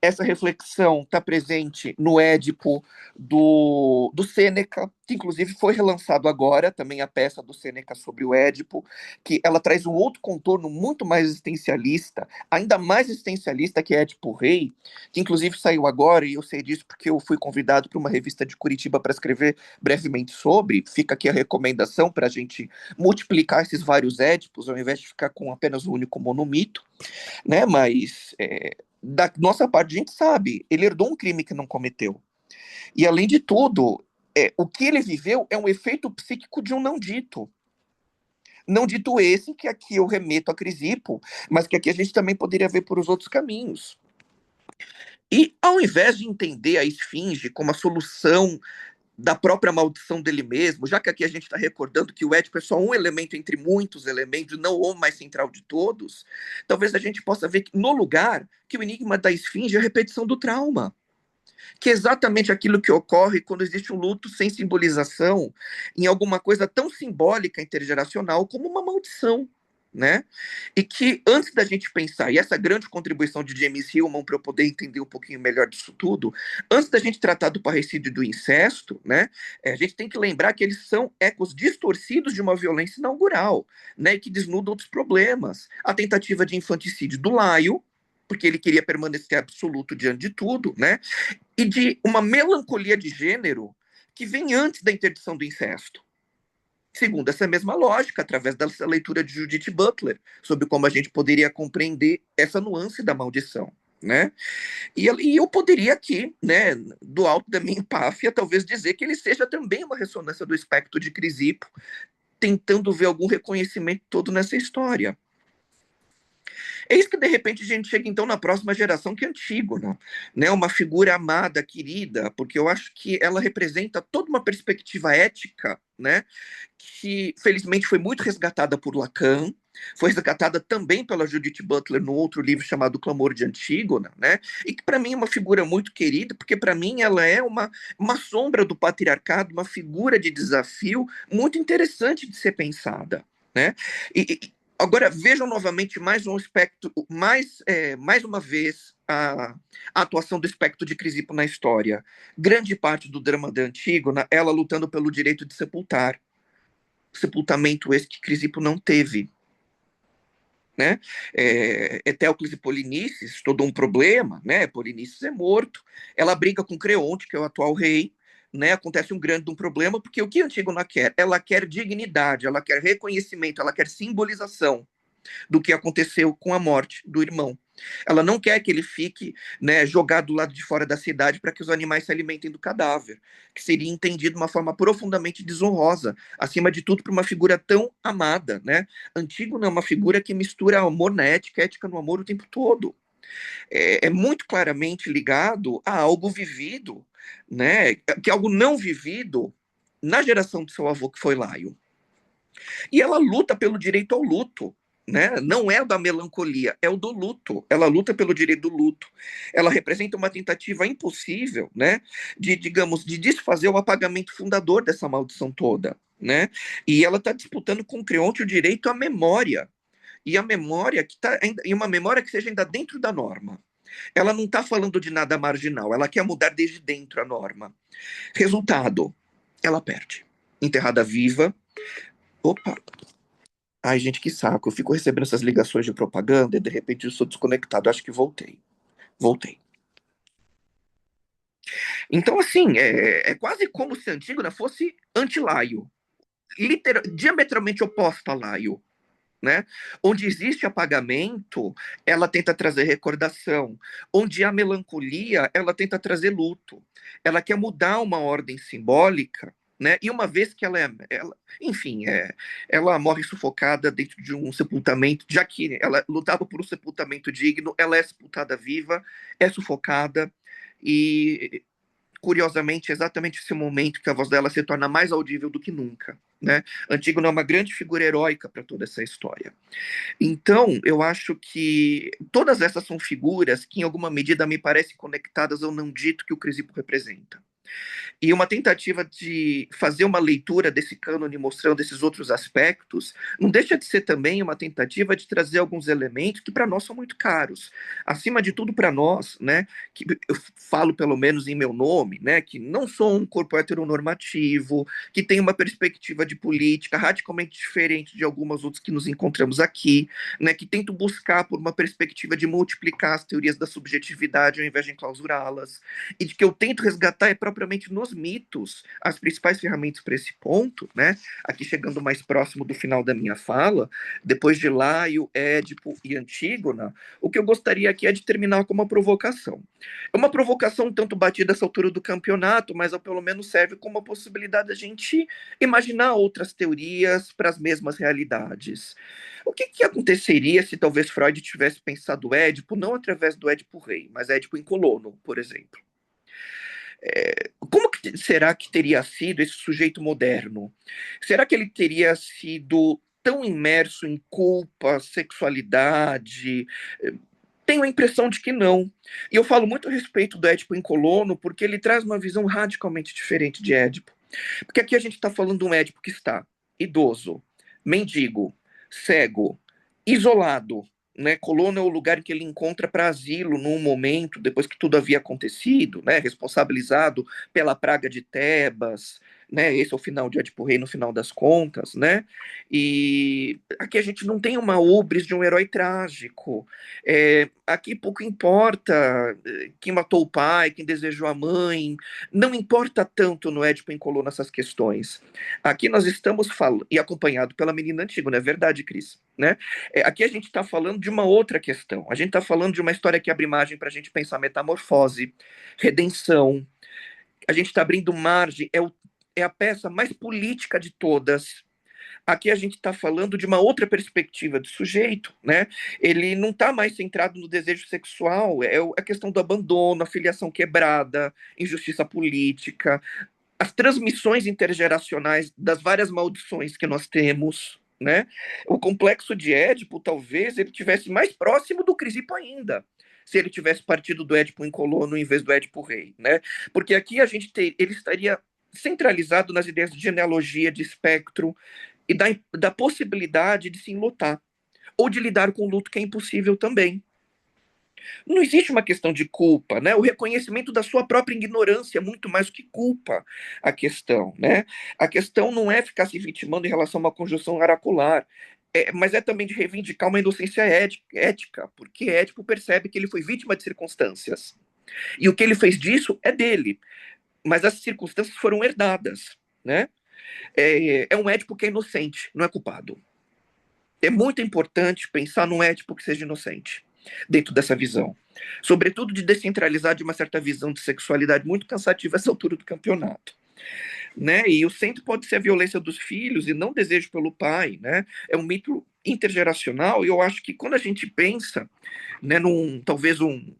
Essa reflexão está presente no Édipo do Sêneca, que inclusive foi relançado agora, também a peça do Sêneca sobre o Édipo, que ela traz um outro contorno muito mais existencialista, ainda mais existencialista que Édipo Rei, que inclusive saiu agora, e eu sei disso porque eu fui convidado para uma revista de Curitiba para escrever brevemente sobre. Fica aqui a recomendação para a gente multiplicar esses vários Édipos, ao invés de ficar com apenas um único monomito, né? Mas da nossa parte a gente sabe, ele herdou um crime que não cometeu. E além de tudo, o que ele viveu é um efeito psíquico de um não dito. Não dito esse, que aqui eu remeto a Crisipo, mas que aqui a gente também poderia ver por os outros caminhos. E ao invés de entender a esfinge como a solução da própria maldição dele mesmo, já que aqui a gente está recordando que o Édipo é só um elemento entre muitos elementos, não o mais central de todos, talvez a gente possa ver que, no lugar que o enigma da esfinge é a repetição do trauma, que é exatamente aquilo que ocorre quando existe um luto sem simbolização em alguma coisa tão simbólica intergeracional como uma maldição, né? E que antes da gente pensar, e essa grande contribuição de James Hillman para eu poder entender um pouquinho melhor disso tudo, antes da gente tratar do parricídio e do incesto, né, a gente tem que lembrar que eles são ecos distorcidos de uma violência inaugural, né, que desnuda outros problemas. A tentativa de infanticídio do Laio, porque ele queria permanecer absoluto diante de tudo, né? E de uma melancolia de gênero que vem antes da interdição do incesto. Segundo essa mesma lógica, através dessa leitura de Judith Butler, sobre como a gente poderia compreender essa nuance da maldição, né? E eu poderia aqui, né, do alto da minha empáfia, talvez dizer que ele seja também uma ressonância do espectro de Crisipo, tentando ver algum reconhecimento todo nessa história. Eis que, de repente, a gente chega, então, na próxima geração, que é Antígona, né? Uma figura amada, querida, porque eu acho que ela representa toda uma perspectiva ética, né? Que, felizmente, foi muito resgatada por Lacan, foi resgatada também pela Judith Butler no outro livro chamado Clamor de Antígona, né? E que, para mim, é uma figura muito querida, porque, para mim, ela é uma sombra do patriarcado, uma figura de desafio muito interessante de ser pensada, né? Agora, vejam novamente mais um aspecto, mais uma vez, a atuação do espectro de Crisipo na história. Grande parte do drama da Antígona, ela lutando pelo direito de sepultar. Sepultamento esse que Crisipo não teve. Né? Etéocles e Polinices, todo um problema, né? Polinices é morto. Ela briga com Creonte, que é o atual rei, né? Acontece um grande problema, porque o que a Antígona quer? Ela quer dignidade, ela quer reconhecimento, ela quer simbolização do que aconteceu com a morte do irmão. Ela não quer que ele fique, né, jogado do lado de fora da cidade para que os animais se alimentem do cadáver, que seria entendido de uma forma profundamente desonrosa, acima de tudo, para uma figura tão amada. Né? Antígona é uma figura que mistura amor na ética, ética no amor o tempo todo. É muito claramente ligado a algo vivido, né, que é algo não vivido na geração do seu avô, que foi Laio. E ela luta pelo direito ao luto. Né? Não é o da melancolia, é o do luto. Ela luta pelo direito do luto. Ela representa uma tentativa impossível, né, de, digamos, de desfazer o apagamento fundador dessa maldição toda, né? E ela está disputando com Creonte o direito à memória, e a memória que tá e uma memória que seja ainda dentro da norma. Ela não está falando de nada marginal, ela quer mudar desde dentro a norma. Resultado, ela perde. Enterrada viva. Opa, ai, gente, que saco. Eu fico recebendo essas ligações de propaganda e de repente eu sou desconectado. Acho que voltei. Voltei. Então, assim, é quase como se a Antígona fosse anti-Laio. Diametralmente oposta a Laio. Né? Onde existe apagamento, ela tenta trazer recordação. Onde há melancolia, ela tenta trazer luto. Ela quer mudar uma ordem simbólica, né? E uma vez que enfim, ela morre sufocada dentro de um sepultamento, já que ela lutava por um sepultamento digno, ela é sepultada viva, é sufocada e curiosamente, é exatamente esse momento que a voz dela se torna mais audível do que nunca. Né? Antígona é uma grande figura heróica para toda essa história. Então, eu acho que todas essas são figuras que, em alguma medida, me parecem conectadas ao não dito que o Crisipo representa. E uma tentativa de fazer uma leitura desse cânone mostrando esses outros aspectos, não deixa de ser também uma tentativa de trazer alguns elementos que para nós são muito caros. Acima de tudo para nós, né, que eu falo pelo menos em meu nome, né, que não sou um corpo heteronormativo, que tem uma perspectiva de política radicalmente diferente de algumas outras que nos encontramos aqui, né, que tento buscar por uma perspectiva de multiplicar as teorias da subjetividade ao invés de enclausurá-las, e de que eu tento resgatar é propriamente nos mitos as principais ferramentas para esse ponto, né? Aqui chegando mais próximo do final da minha fala, depois de Laio, Édipo e Antígona, o que eu gostaria aqui é de terminar com uma provocação. É uma provocação um tanto batida essa altura do campeonato, mas pelo menos serve como uma possibilidade da gente imaginar outras teorias para as mesmas realidades. O que, que aconteceria se talvez Freud tivesse pensado Édipo não através do Édipo rei, mas Édipo em Colono, por exemplo? Como que será que teria sido esse sujeito moderno? Será que ele teria sido tão imerso em culpa, sexualidade? Tenho a impressão de que não. E eu falo muito a respeito do Édipo em Colono porque ele traz uma visão radicalmente diferente de Édipo. Porque aqui a gente está falando de um Édipo que está idoso, mendigo, cego, isolado. Né? Colono é o lugar em que ele encontra para asilo num momento, depois que tudo havia acontecido, né? Responsabilizado pela praga de Tebas. Né? Esse é o final de Édipo Rei no final das contas. Né? E aqui a gente não tem uma ubris de um herói trágico. Aqui pouco importa quem matou o pai, quem desejou a mãe, não importa tanto no Édipo em Colono essas questões. Aqui nós estamos falando, e acompanhado pela menina antiga, não é verdade, Cris? Né? Aqui a gente está falando de uma outra questão. A gente está falando de uma história que abre margem para a gente pensar metamorfose, redenção. A gente está abrindo margem, é a peça mais política de todas. Aqui a gente está falando de uma outra perspectiva do sujeito, né? Ele não está mais centrado no desejo sexual, é a questão do abandono, a filiação quebrada, injustiça política, as transmissões intergeracionais das várias maldições que nós temos, né? O complexo de Édipo, talvez ele tivesse mais próximo do Crisipo ainda, se ele tivesse partido do Édipo em Colono em vez do Édipo rei, né? Porque aqui ele estaria centralizado nas ideias de genealogia, de espectro e da possibilidade de se enlutar ou de lidar com o luto que é impossível também. Não existe uma questão de culpa, né? O reconhecimento da sua própria ignorância é muito mais do que culpa a questão, né? A questão não é ficar se vitimando em relação a uma conjunção oracular, mas é também de reivindicar uma inocência ética, porque Édipo percebe que ele foi vítima de circunstâncias. E o que ele fez disso é dele, mas as circunstâncias foram herdadas, né? É um Édipo que é inocente, não é culpado. É muito importante pensar num Édipo que seja inocente dentro dessa visão. Sobretudo de descentralizar de uma certa visão de sexualidade muito cansativa a essa altura do campeonato. Né? E o centro pode ser a violência dos filhos e não desejo pelo pai. Né? É um mito intergeracional e eu acho que quando a gente pensa né, talvez um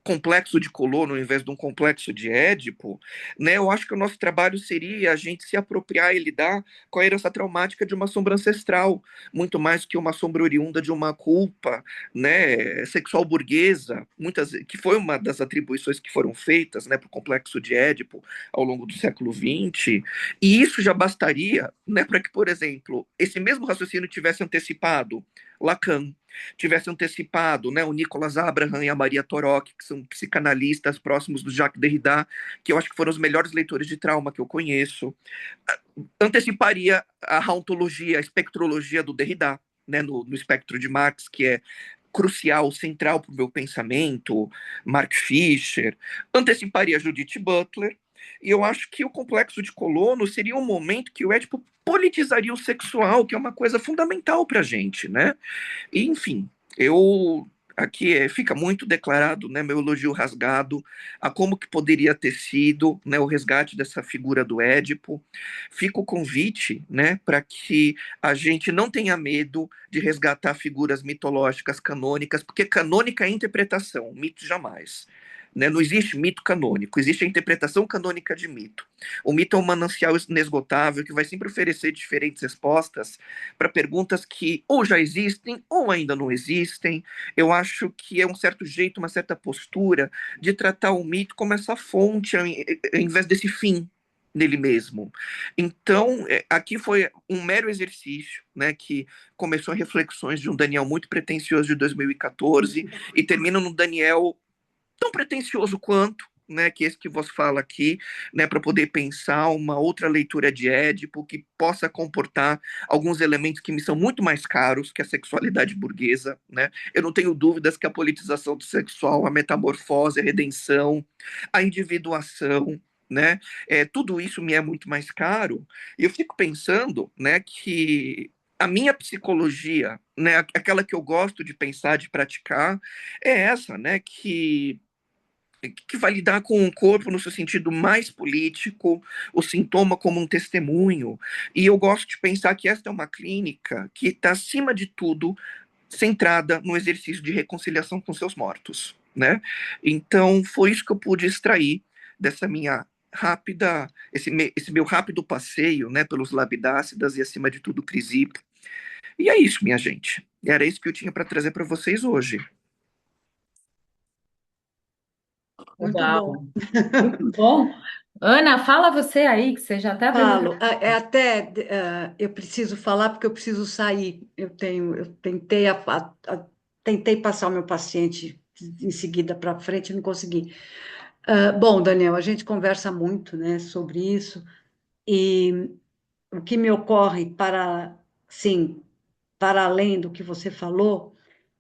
complexo de Colono ao invés de um complexo de Édipo, né, eu acho que o nosso trabalho seria a gente se apropriar e lidar com a herança traumática de uma sombra ancestral, muito mais que uma sombra oriunda de uma culpa, né, sexual burguesa, que foi uma das atribuições que foram feitas, né, para o complexo de Édipo ao longo do século XX, e isso já bastaria, né, para que, por exemplo, esse mesmo raciocínio tivesse antecipado Lacan, tivesse antecipado, né, o Nicolas Abraham e a Maria Torok, que são psicanalistas próximos do Jacques Derrida, que eu acho que foram os melhores leitores de trauma que eu conheço, anteciparia a hauntologia, a espectrologia do Derrida, né, no espectro de Marx, que é crucial, central para o meu pensamento, Mark Fisher, anteciparia Judith Butler, e eu acho que o complexo de Colono seria um momento que o Édipo politizaria o sexual, que é uma coisa fundamental para a gente, né? E, enfim, eu aqui fica muito declarado, né, meu elogio rasgado a como que poderia ter sido, né, o resgate dessa figura do Édipo. Fica o convite, né, para que a gente não tenha medo de resgatar figuras mitológicas canônicas, porque canônica é interpretação, mito jamais. Né? Não existe mito canônico, existe a interpretação canônica de mito. O mito é um manancial inesgotável que vai sempre oferecer diferentes respostas para perguntas que ou já existem ou ainda não existem. Eu acho que é um certo jeito, uma certa postura de tratar o mito como essa fonte, ao invés desse fim nele mesmo. Então, aqui foi um mero exercício, né, que começou em reflexões de um Daniel muito pretensioso de 2014 e termina no Daniel tão pretensioso quanto, né, que esse que vos fala aqui, né, para poder pensar uma outra leitura de Édipo que possa comportar alguns elementos que me são muito mais caros que a sexualidade burguesa, né? Eu não tenho dúvidas que a politização do sexual, a metamorfose, a redenção, a individuação, né, tudo isso me é muito mais caro. E eu fico pensando, né, que a minha psicologia, né, aquela que eu gosto de pensar, de praticar, é essa, né, que vai lidar com o corpo no seu sentido mais político, o sintoma como um testemunho. E eu gosto de pensar que esta é uma clínica que está, acima de tudo, centrada no exercício de reconciliação com seus mortos, né? Então, foi isso que eu pude extrair dessa minha rápida, esse meu rápido passeio, né, pelos Labidácidas e, acima de tudo, Crisipo. E é isso, minha gente. Era isso que eu tinha para trazer para vocês hoje. Muito bom. Uau, muito bom. Ana, fala você aí, que você já está abrindo. Falo, eu preciso falar porque eu preciso sair. Eu tentei, tentei passar o meu paciente em seguida para frente, e não consegui. Bom, Daniel, a gente conversa muito, né, sobre isso e o que me ocorre sim, para além do que você falou,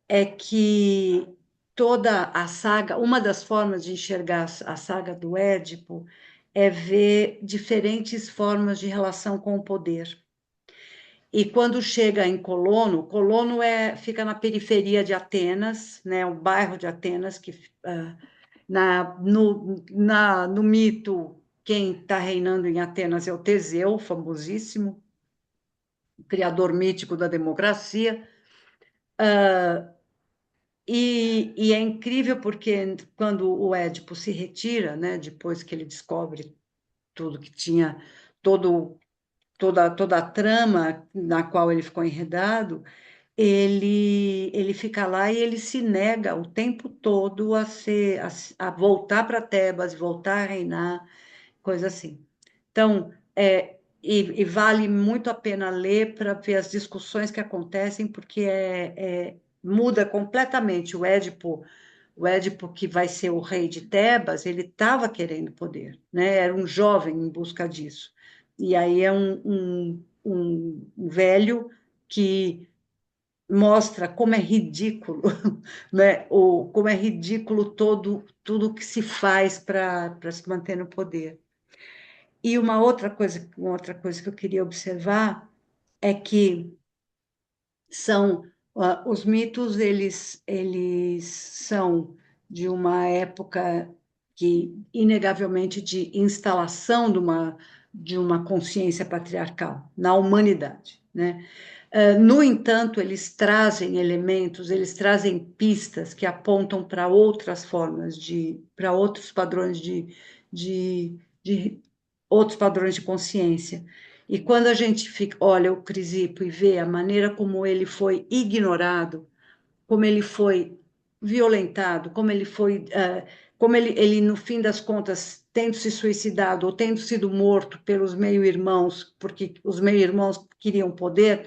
é que toda a saga, uma das formas de enxergar a saga do Édipo é ver diferentes formas de relação com o poder. E quando chega em Colono, fica na periferia de Atenas, né, o bairro de Atenas, que no mito, quem está reinando em Atenas é o Teseu, famosíssimo, o criador mítico da democracia. E é incrível porque quando o Édipo se retira, né, depois que ele descobre tudo que tinha, toda a trama na qual ele ficou enredado, ele fica lá e ele se nega o tempo todo a voltar para Tebas, voltar a reinar, coisa assim. Então, e vale muito a pena ler para ver as discussões que acontecem, porque muda completamente o Édipo que vai ser o rei de Tebas, ele estava querendo poder, né? Era um jovem em busca disso. E aí é um velho que mostra como é ridículo, né? Como é ridículo tudo que se faz para se manter no poder. E uma outra coisa que eu queria observar é que os mitos, eles são de uma época que, inegavelmente, de instalação de uma consciência patriarcal na humanidade, né? No entanto, eles trazem elementos, eles trazem pistas que apontam para outras formas para outros padrões de outros padrões de consciência. E quando a gente olha o Crisipo e vê a maneira como ele foi ignorado, como ele foi violentado, como ele, no fim das contas, tendo se suicidado ou tendo sido morto pelos meio-irmãos, porque os meio-irmãos queriam poder,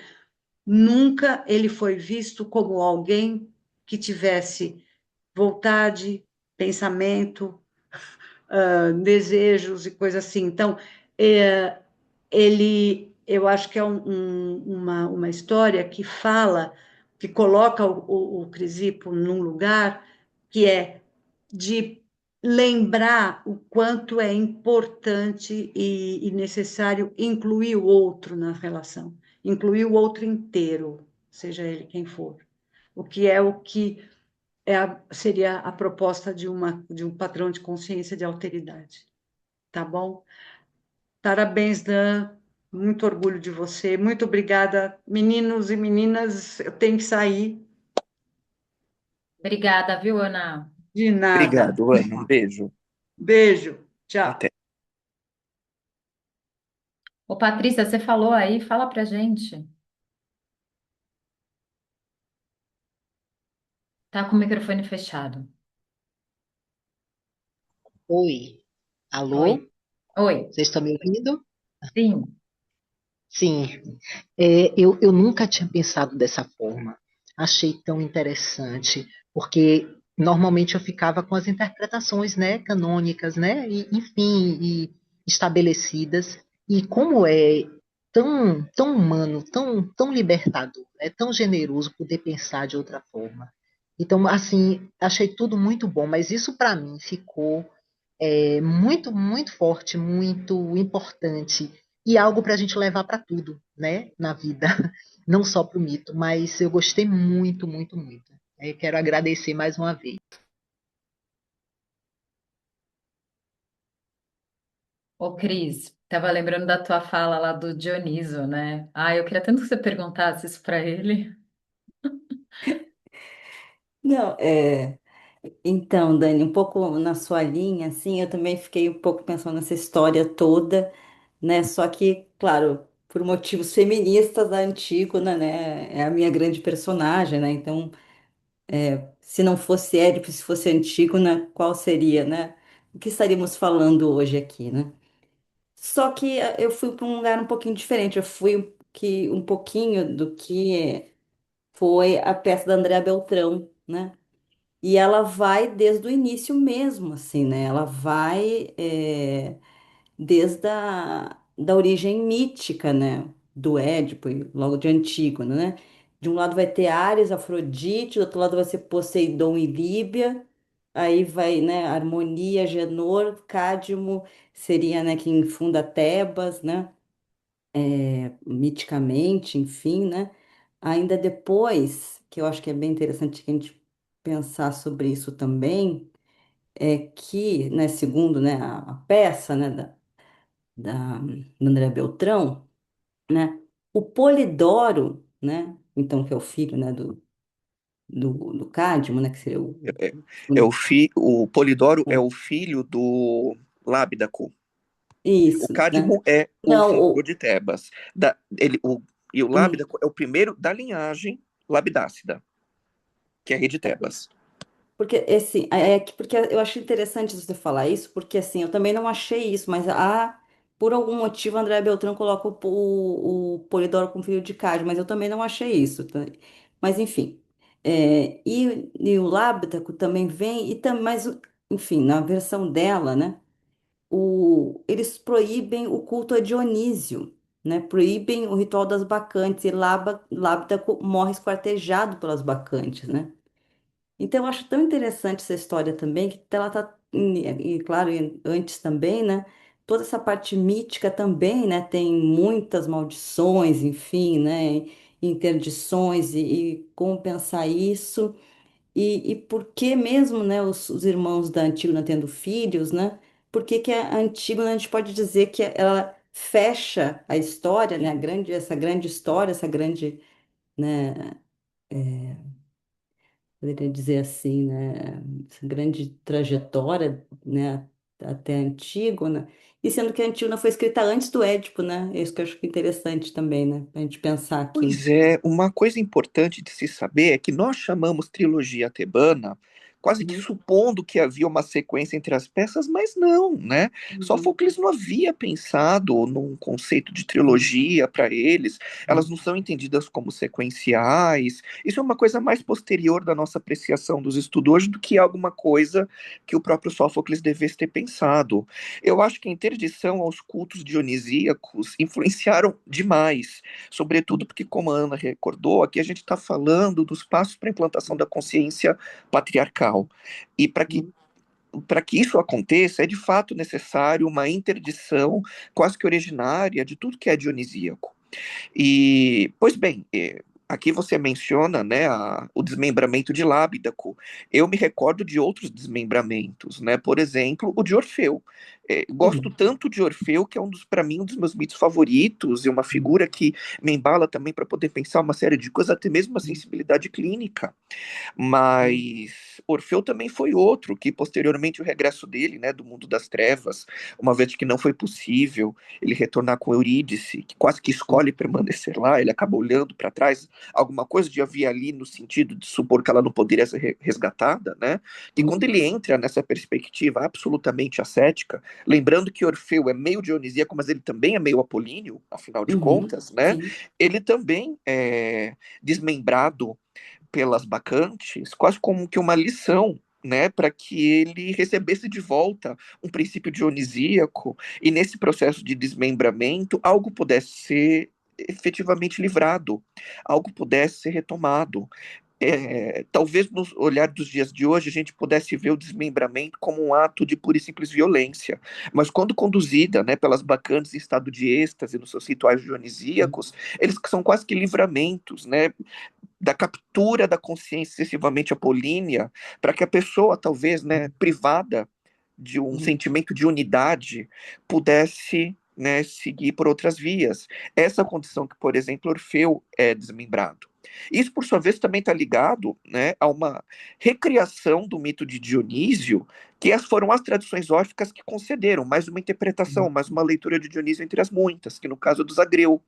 nunca ele foi visto como alguém que tivesse vontade, pensamento, desejos e coisas assim. Então, eu acho que é uma história que que coloca o Crisipo num lugar que é de lembrar o quanto é importante e necessário incluir o outro na relação, incluir o outro inteiro, seja ele quem for. O que seria a proposta de um padrão de consciência de alteridade. Tá bom? Parabéns, Dan. Muito orgulho de você. Muito obrigada, meninos e meninas. Eu tenho que sair. Obrigada, viu, Ana? De nada. Obrigado, Ana. Um beijo. Beijo. Tchau. Até. Ô, Patrícia, você falou aí, fala pra gente. Tá com o microfone fechado. Oi, Oi. alô? Oi. Vocês estão me ouvindo? Sim. Sim, eu nunca tinha pensado dessa forma. Achei tão interessante, porque normalmente eu ficava com as interpretações, né, canônicas, né, e, enfim, e estabelecidas. E como é tão humano, tão libertador, é tão generoso poder pensar de outra forma. Então, assim, achei tudo muito bom, mas isso para mim ficou muito forte, muito importante e algo para a gente levar para tudo, né, na vida, não só para o mito, mas eu gostei muito. Quero agradecer mais uma vez. Ô, Cris, tava lembrando da tua fala lá do Dioniso, né? Ah, eu queria tanto que você perguntasse isso pra ele. Não, então, Dani, um pouco na sua linha, assim, eu também fiquei um pouco pensando nessa história toda, né? Só que, claro, por motivos feministas, a Antígona, né, é a minha grande personagem, né? Então, se não fosse Édipo, se fosse Antígona, qual seria, né? O que estaríamos falando hoje aqui, né? Só que eu fui para um lugar um pouquinho diferente, eu fui um pouquinho do que foi a peça da Andréa Beltrão, né? E ela vai desde o início mesmo, assim, né? Ela vai desde da origem mítica, né? Do Édipo, e logo de Antígona, né? De um lado vai ter Ares, Afrodite, do outro lado vai ser Poseidon e Líbia, aí vai, né, Harmonia, Genor, Cadmo, seria, né, quem funda Tebas, né? Miticamente, enfim, né? Ainda depois, que eu acho que é bem interessante que a gente pensar sobre isso também, é que, né, segundo, né, a peça, né, da Andréa Beltrão, né, o Polidoro, né, então que é o filho, né, do Cadmo, né, que seria É, o- o Polidoro é é, o filho do Lábidaco. O isso, né? Cádmo é o Não, fundador de Tebas. E o hum, Lábidaco é o primeiro da linhagem labidácida, que é a rede Tebas. porque assim, porque eu acho interessante você falar isso, porque assim, eu também não achei isso, mas por algum motivo, André Beltrão coloca o Polidoro como filho de Cádio, mas eu também não achei isso, tá? Mas enfim, e o Lábdaco também vem, mas enfim, na versão dela, né, eles proíbem o culto a Dionísio, né, proíbem o ritual das bacantes, e Lábdaco morre esquartejado pelas bacantes, né? Então, eu acho tão interessante essa história também, que ela tá, e claro, e antes também, né? Toda essa parte mítica também, né? Tem muitas maldições, enfim, né? Interdições e como pensar isso. E por que mesmo, né? Os irmãos da Antígona tendo filhos, né? Por que que a Antígona, a gente pode dizer que ela fecha a história, né? Essa grande história, essa grande, né? Poderia dizer assim, né, essa grande trajetória, né, até Antígona, e sendo que a Antígona foi escrita antes do Édipo, né, é isso que eu acho que é interessante também, né, a gente pensar aqui. Pois é, uma coisa importante de se saber é que nós chamamos trilogia tebana quase que Uhum, supondo que havia uma sequência entre as peças, mas não, né? uhum, Sófocles não havia pensado num conceito de uhum, trilogia para eles, elas uhum, não são entendidas como sequenciais. Isso é uma coisa mais posterior da nossa apreciação dos estudos hoje do que alguma coisa que o próprio Sófocles devesse ter pensado. Eu acho que a interdição aos cultos dionisíacos influenciaram demais, sobretudo porque, como a Ana recordou, aqui a gente está falando dos passos para a implantação da consciência patriarcal. E uhum, para que isso aconteça, é de fato necessário uma interdição quase que originária de tudo que é dionisíaco. E, pois bem, aqui você menciona, né, o desmembramento de Lábidaco. Eu me recordo de outros desmembramentos, né? Por exemplo, o de Orfeu. Gosto tanto de Orfeu, que é para mim, um dos meus mitos favoritos, e uma figura que me embala também para poder pensar uma série de coisas, até mesmo uma sensibilidade clínica. Mas Orfeu também foi outro, que posteriormente o regresso dele, né, do mundo das trevas, uma vez que não foi possível ele retornar com Eurídice, que quase que escolhe permanecer lá, ele acaba olhando para trás, alguma coisa de havia ali no sentido de supor que ela não poderia ser resgatada, né? E quando ele entra nessa perspectiva absolutamente ascética, lembrando que Orfeu é meio dionisíaco, mas ele também é meio apolíneo, afinal de Uhum. contas, né? Sim. Ele também é desmembrado pelas bacantes, quase como que uma lição, né, para que ele recebesse de volta um princípio dionisíaco e nesse processo de desmembramento algo pudesse ser efetivamente livrado, algo pudesse ser retomado. Talvez no olhar dos dias de hoje a gente pudesse ver o desmembramento como um ato de pura e simples violência, mas quando conduzida, né, pelas bacantes em estado de êxtase nos seus rituais dionisíacos, eles são quase que livramentos, né, da captura da consciência excessivamente apolínea, para que a pessoa, talvez, né, privada de um sentimento de unidade, pudesse, né, seguir por outras vias. Essa condição que, por exemplo, Orfeu é desmembrado. Isso, por sua vez, também está ligado, né, a uma recriação do mito de Dionísio, que foram as tradições órficas que concederam mais uma interpretação, mais uma leitura de Dionísio entre as muitas, que no caso do Zagreu,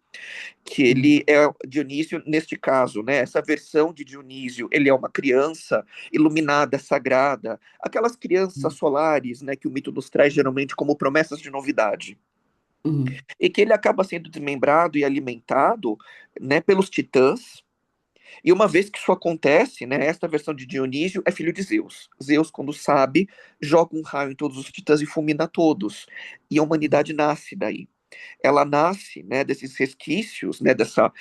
que ele é Dionísio neste caso, né? Essa versão de Dionísio, ele é uma criança iluminada, sagrada, aquelas crianças solares, né, que o mito nos traz geralmente como promessas de novidade. Uhum. E que ele acaba sendo desmembrado e alimentado, né, pelos titãs. E uma vez que isso acontece, né, esta versão de Dionísio é filho de Zeus. Zeus, quando sabe, joga um raio em todos os titãs e fulmina todos. E a humanidade nasce daí. Ela nasce, né, desses resquícios, né, dessa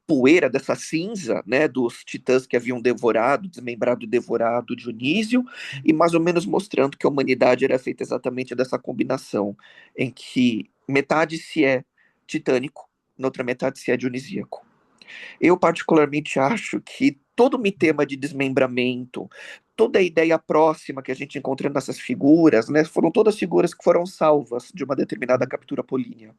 poeira, dessa cinza, né, dos titãs que haviam devorado, desmembrado e devorado Dionísio, e mais ou menos mostrando que a humanidade era feita exatamente dessa combinação, em que metade se é titânico, na outra metade se é dionisíaco. Eu particularmente acho que todo o mitema de desmembramento, toda a ideia próxima que a gente encontra nessas figuras, né, foram todas figuras que foram salvas de uma determinada captura apolínea.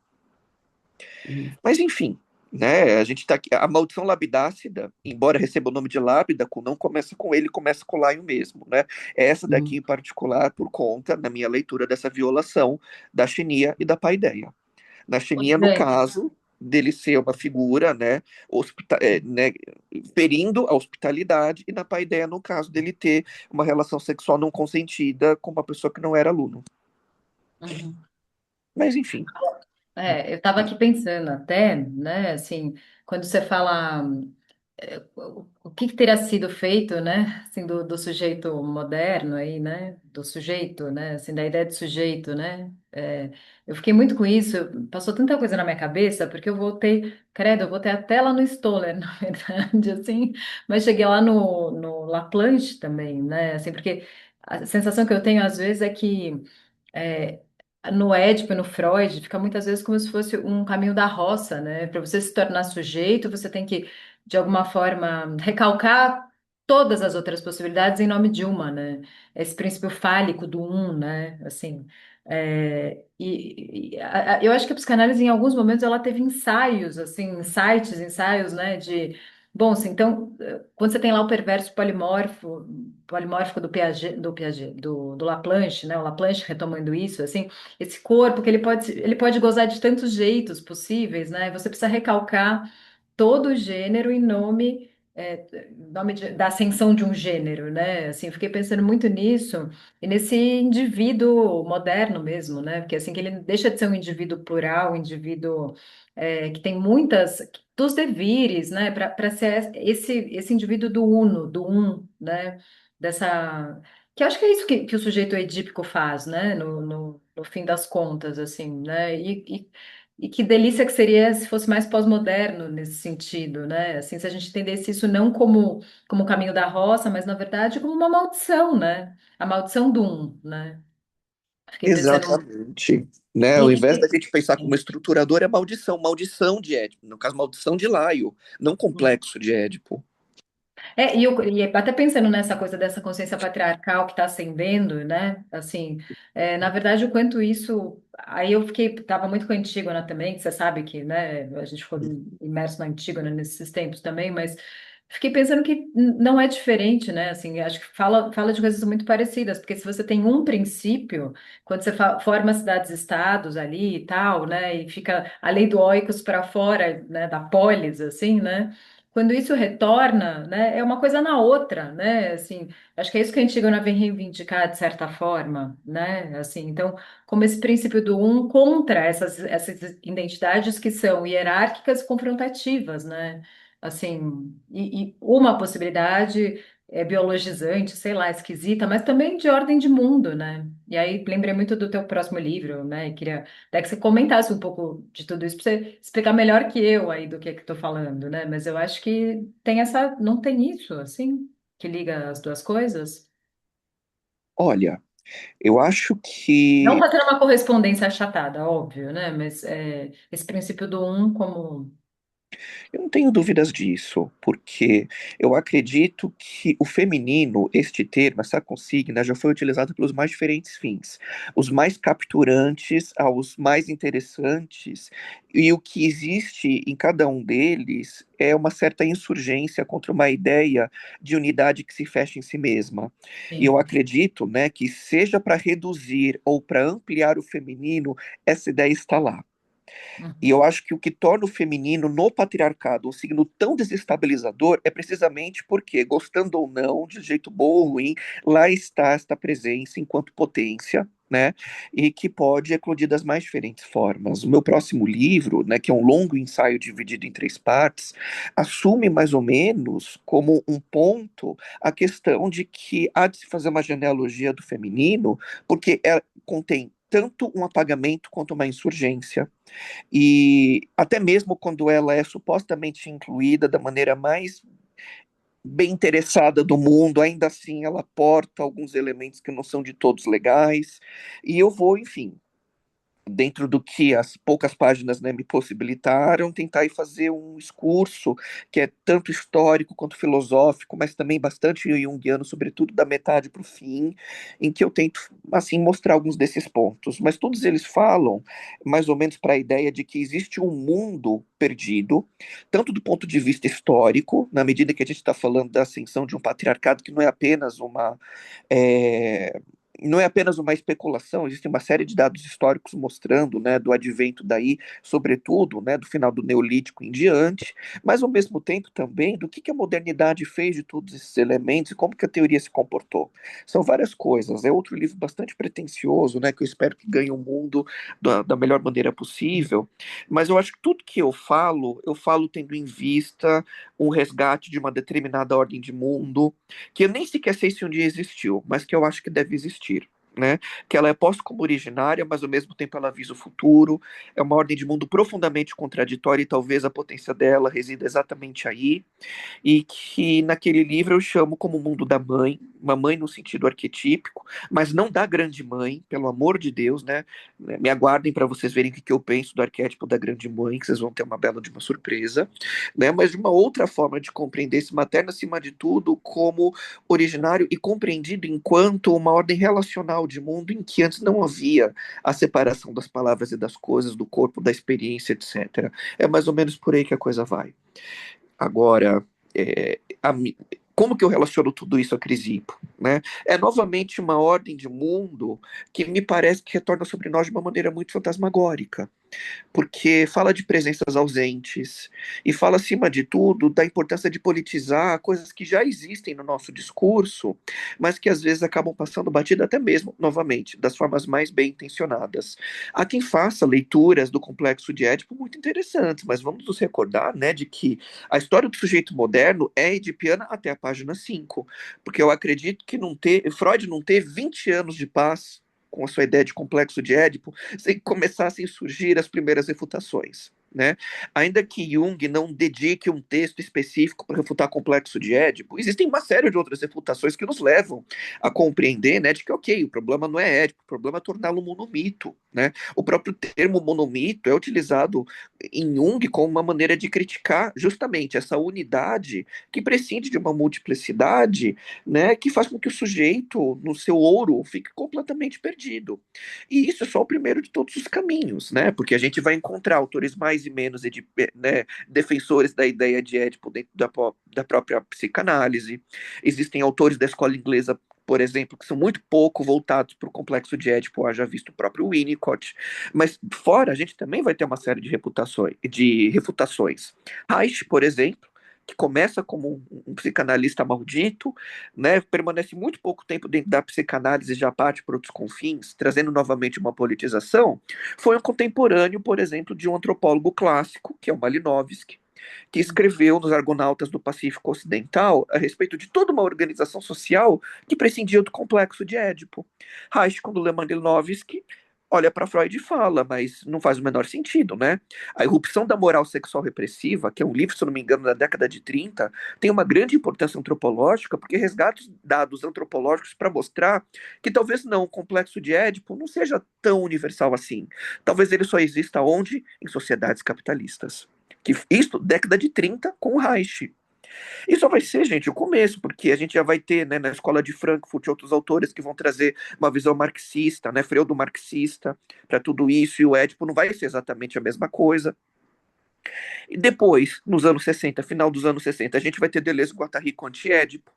Uhum. Mas enfim, né, a gente tá aqui, a maldição labidácida, embora receba o nome de Lábidaco, não começa com ele, começa com o Laio mesmo, né? Essa daqui Uhum. em particular por conta, na minha leitura, dessa violação da Xenia e da Paideia. Na Xenia, no Gente, caso, dele ser uma figura, né, né, ferindo a hospitalidade, e na Paideia, no caso, dele ter uma relação sexual não consentida com uma pessoa que não era aluno. uhum. Mas enfim. Eu estava aqui pensando até, né, assim, quando você fala o que que teria sido feito, né, assim, do sujeito moderno aí, né, do sujeito, né, assim, da ideia de sujeito, né, eu fiquei muito com isso, passou tanta coisa na minha cabeça, porque eu voltei, credo, eu voltei até lá no Stoller, na verdade, assim, mas cheguei lá no Laplanche também, né, assim, porque a sensação que eu tenho às vezes é que é, no Édipo e no Freud, fica muitas vezes como se fosse um caminho da roça, né? Para você se tornar sujeito, você tem que, de alguma forma, recalcar todas as outras possibilidades em nome de uma, né? Esse princípio fálico do um, né? Assim, eu acho que a psicanálise, em alguns momentos, ela teve ensaios, assim, ensaios, né? De, bom, assim, então, quando você tem lá o perverso polimórfico do Laplanche, né? O Laplanche retomando isso, assim, esse corpo que ele pode gozar de tantos jeitos possíveis, né? Você precisa recalcar todo o gênero da ascensão de um gênero, né? Assim, eu fiquei pensando muito nisso e nesse indivíduo moderno mesmo, né? Porque assim que ele deixa de ser um indivíduo plural, um indivíduo que tem muitas dos devires, né? Para ser esse indivíduo do uno, do um, né? Dessa que eu acho que é isso que o sujeito edípico faz, né? No fim das contas, assim, né? E que delícia que seria se fosse mais pós-moderno nesse sentido, né? Assim, se a gente entendesse isso não como caminho da roça, mas na verdade como uma maldição, né? A maldição do um, né? Fiquei pensando. Exatamente. Né? Ao invés da E, gente pensar como estruturador, é maldição, maldição de Édipo, no caso, maldição de Laio, não complexo de Édipo. E até pensando nessa coisa dessa consciência patriarcal que está ascendendo, né? Assim, na verdade, o quanto isso. Aí eu estava muito com a Antígona também, que você sabe que, né? A gente ficou imerso na Antígona nesses tempos também, mas fiquei pensando que não é diferente, né? Assim, acho que fala de coisas muito parecidas, porque se você tem um princípio, quando você forma cidades-estados ali e tal, né? E fica a lei do oikos para fora, né? Da polis, assim, né? Quando isso retorna, né, é uma coisa na outra, né? Assim, acho que é isso que a Antígona vem reivindicar de certa forma, né? Assim, então, como esse princípio do um contra essas identidades que são hierárquicas e confrontativas, né? Assim, e uma possibilidade biologizante, sei lá, esquisita, mas também de ordem de mundo, né? E aí lembrei muito do teu próximo livro, né? E queria até que você comentasse um pouco de tudo isso para você explicar melhor que eu aí do que estou falando, né? Mas eu acho que tem não tem isso, assim, que liga as duas coisas. Olha, eu acho Não que fazendo uma correspondência achatada, óbvio, né? Mas esse princípio do um como. eu não tenho dúvidas disso, porque eu acredito que o feminino, este termo, essa consigna, já foi utilizado pelos mais diferentes fins, os mais capturantes aos mais interessantes, e o que existe em cada um deles é uma certa insurgência contra uma ideia de unidade que se fecha em si mesma. E eu Sim. acredito, né, que seja para reduzir ou para ampliar o feminino, essa ideia está lá. E Uhum. eu acho que o que torna o feminino no patriarcado um signo tão desestabilizador é precisamente porque, gostando ou não, de jeito bom ou ruim, lá está esta presença enquanto potência, né? E que pode eclodir das mais diferentes formas. O meu próximo livro, né, que é um longo ensaio dividido em três partes, assume mais ou menos como um ponto a questão de que há de se fazer uma genealogia do feminino, porque ela contém tanto um apagamento quanto uma insurgência. E até mesmo quando ela é supostamente incluída da maneira mais bem interessada do mundo, ainda assim ela porta alguns elementos que não são de todos legais. E eu vou, enfim, dentro do que as poucas páginas, né, me possibilitaram, tentar ir fazer um discurso que é tanto histórico quanto filosófico, mas também bastante junguiano, sobretudo da metade para o fim, em que eu tento assim mostrar alguns desses pontos. Mas todos eles falam mais ou menos para a ideia de que existe um mundo perdido, tanto do ponto de vista histórico, na medida que a gente está falando da ascensão de um patriarcado que não é apenas é, não é apenas uma especulação, existe uma série de dados históricos mostrando, né, do advento daí, sobretudo, né, do final do Neolítico em diante, mas ao mesmo tempo também do que a modernidade fez de todos esses elementos e como que a teoria se comportou. São várias coisas. É outro livro bastante pretensioso, né, que eu espero que ganhe o mundo da melhor maneira possível, mas eu acho que tudo que eu falo tendo em vista um resgate de uma determinada ordem de mundo, que eu nem sequer sei se um dia existiu, mas que eu acho que deve existir. Né? Que ela é posta como originária, mas ao mesmo tempo ela visa o futuro. É uma ordem de mundo profundamente contraditória e talvez a potência dela resida exatamente aí e que naquele livro eu chamo como o mundo da mãe, uma mãe no sentido arquetípico, mas não da grande mãe, pelo amor de Deus, né? Me aguardem para vocês verem o que eu penso do arquétipo da grande mãe, que vocês vão ter uma bela de uma surpresa, né? Mas de uma outra forma de compreender esse materno, acima de tudo, como originário e compreendido enquanto uma ordem relacional de mundo em que antes não havia a separação das palavras e das coisas, do corpo, da experiência, etc. É mais ou menos por aí que a coisa vai. Agora, é, a, como que eu relaciono tudo isso a Crisipo? Né? É novamente uma ordem de mundo que me parece que retorna sobre nós de uma maneira muito fantasmagórica, porque fala de presenças ausentes e fala, acima de tudo, da importância de politizar coisas que já existem no nosso discurso, mas que às vezes acabam passando batida até mesmo, novamente, das formas mais bem intencionadas. Há quem faça leituras do complexo de Édipo muito interessantes, mas vamos nos recordar, né, de que a história do sujeito moderno é edipiana até a página 5, porque eu acredito que Freud não teve 20 anos de paz com a sua ideia de complexo de Édipo, sem que começassem a surgir as primeiras refutações. né? Ainda que Jung não dedique um texto específico para refutar o complexo de Édipo, existem uma série de outras refutações que nos levam a compreender, né, de que, ok, o problema não é Édipo, o problema é torná-lo monomito, né? O próprio termo monomito é utilizado em Jung como uma maneira de criticar justamente essa unidade que prescinde de uma multiplicidade, né, que faz com que o sujeito, no seu ouro, fique completamente perdido. E isso é só o primeiro de todos os caminhos, né? Porque a gente vai encontrar autores mais e menos, né, defensores da ideia de Édipo dentro da própria psicanálise. Existem autores da escola inglesa, por exemplo, que são muito pouco voltados para o complexo de Édipo, haja visto o próprio Winnicott. Mas fora, a gente também vai ter uma série de refutações. Reich, por exemplo, que começa como um psicanalista maldito, né, permanece muito pouco tempo dentro da psicanálise, já parte para outros confins, trazendo novamente uma politização, foi um contemporâneo, por exemplo, de um antropólogo clássico, que é o Malinowski, que escreveu nos Argonautas do Pacífico Ocidental a respeito de toda uma organização social que prescindia do complexo de Édipo. Reich, quando lê Malinowski, olha para Freud e fala, mas não faz o menor sentido, né? A Irrupção da Moral Sexual Repressiva, que é um livro, se eu não me engano, da década de 30, tem uma grande importância antropológica, porque resgata dados antropológicos para mostrar que talvez não, o complexo de Édipo não seja tão universal assim. Talvez ele só exista onde? Em sociedades capitalistas. Que isso, década de 30, com o Reich. E só vai ser, gente, o começo, porque a gente já vai ter, né, na escola de Frankfurt outros autores que vão trazer uma visão marxista, né, freudo-marxista, para tudo isso, e o Édipo não vai ser exatamente a mesma coisa. E depois, nos anos 60, final dos anos 60, a gente vai ter Deleuze e Guattari com anti-Édipo,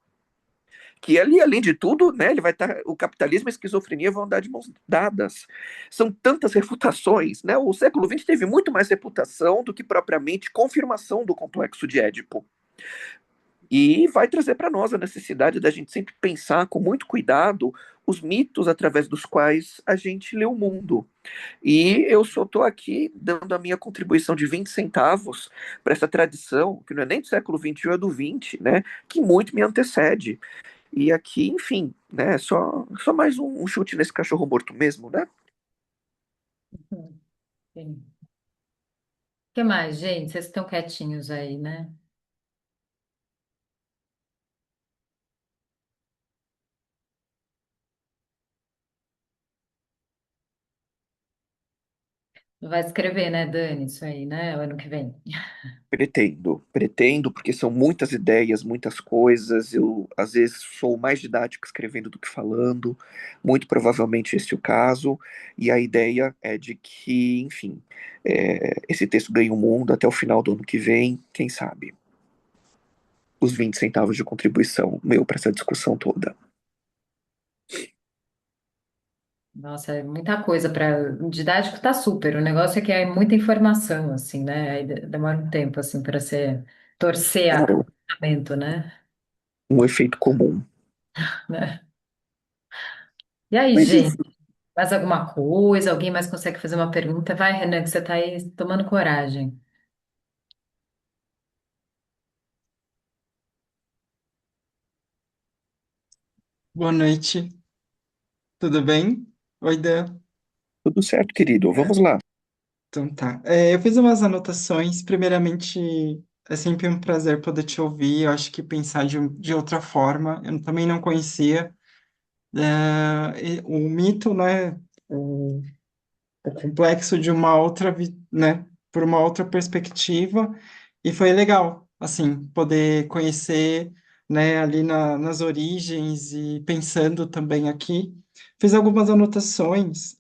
que ali, além de tudo, né, ele vai estar, o capitalismo e a esquizofrenia vão andar de mãos dadas. São tantas refutações, né? O século XX teve muito mais reputação do que propriamente confirmação do complexo de Édipo. E vai trazer para nós a necessidade da gente sempre pensar com muito cuidado os mitos através dos quais a gente lê o mundo. E eu só estou aqui dando a minha contribuição de 20 centavos para essa tradição, que não é nem do século XXI, é do XX, né? Que muito me antecede. E aqui, enfim, né? Só mais um chute nesse cachorro morto mesmo, né? Sim. O que mais, gente? Vocês estão quietinhos aí, né? Vai escrever, né, Dani? Isso aí, né? O ano que vem. Pretendo, porque são muitas ideias, muitas coisas. Eu, às vezes, sou mais didático escrevendo do que falando, muito provavelmente esse é o caso. E a ideia é de que, enfim, esse texto ganhe o mundo até o final do ano que vem, quem sabe. Os 20 centavos de contribuição meu para essa discussão toda. Nossa, é muita coisa para. Didático tá super. O negócio é que é muita informação, assim, né? Aí demora um tempo, assim, para você torcer a Claro, pensamento, né? um efeito comum. Né? E aí, Mas, gente, enfim, mais alguma coisa? Alguém mais consegue fazer uma pergunta? Vai, Renan, que você tá aí tomando coragem. Boa noite, tudo bem? Oi, Dan. tudo certo, querido. Vamos lá. Então tá. Eu fiz umas anotações. Primeiramente, é sempre um prazer poder te ouvir. Eu acho que pensar de outra forma. Eu também não conhecia o mito, né? O complexo de uma outra, né? Por uma outra perspectiva. E foi legal, assim, poder conhecer, né? Ali nas origens e pensando também aqui. Fiz algumas anotações.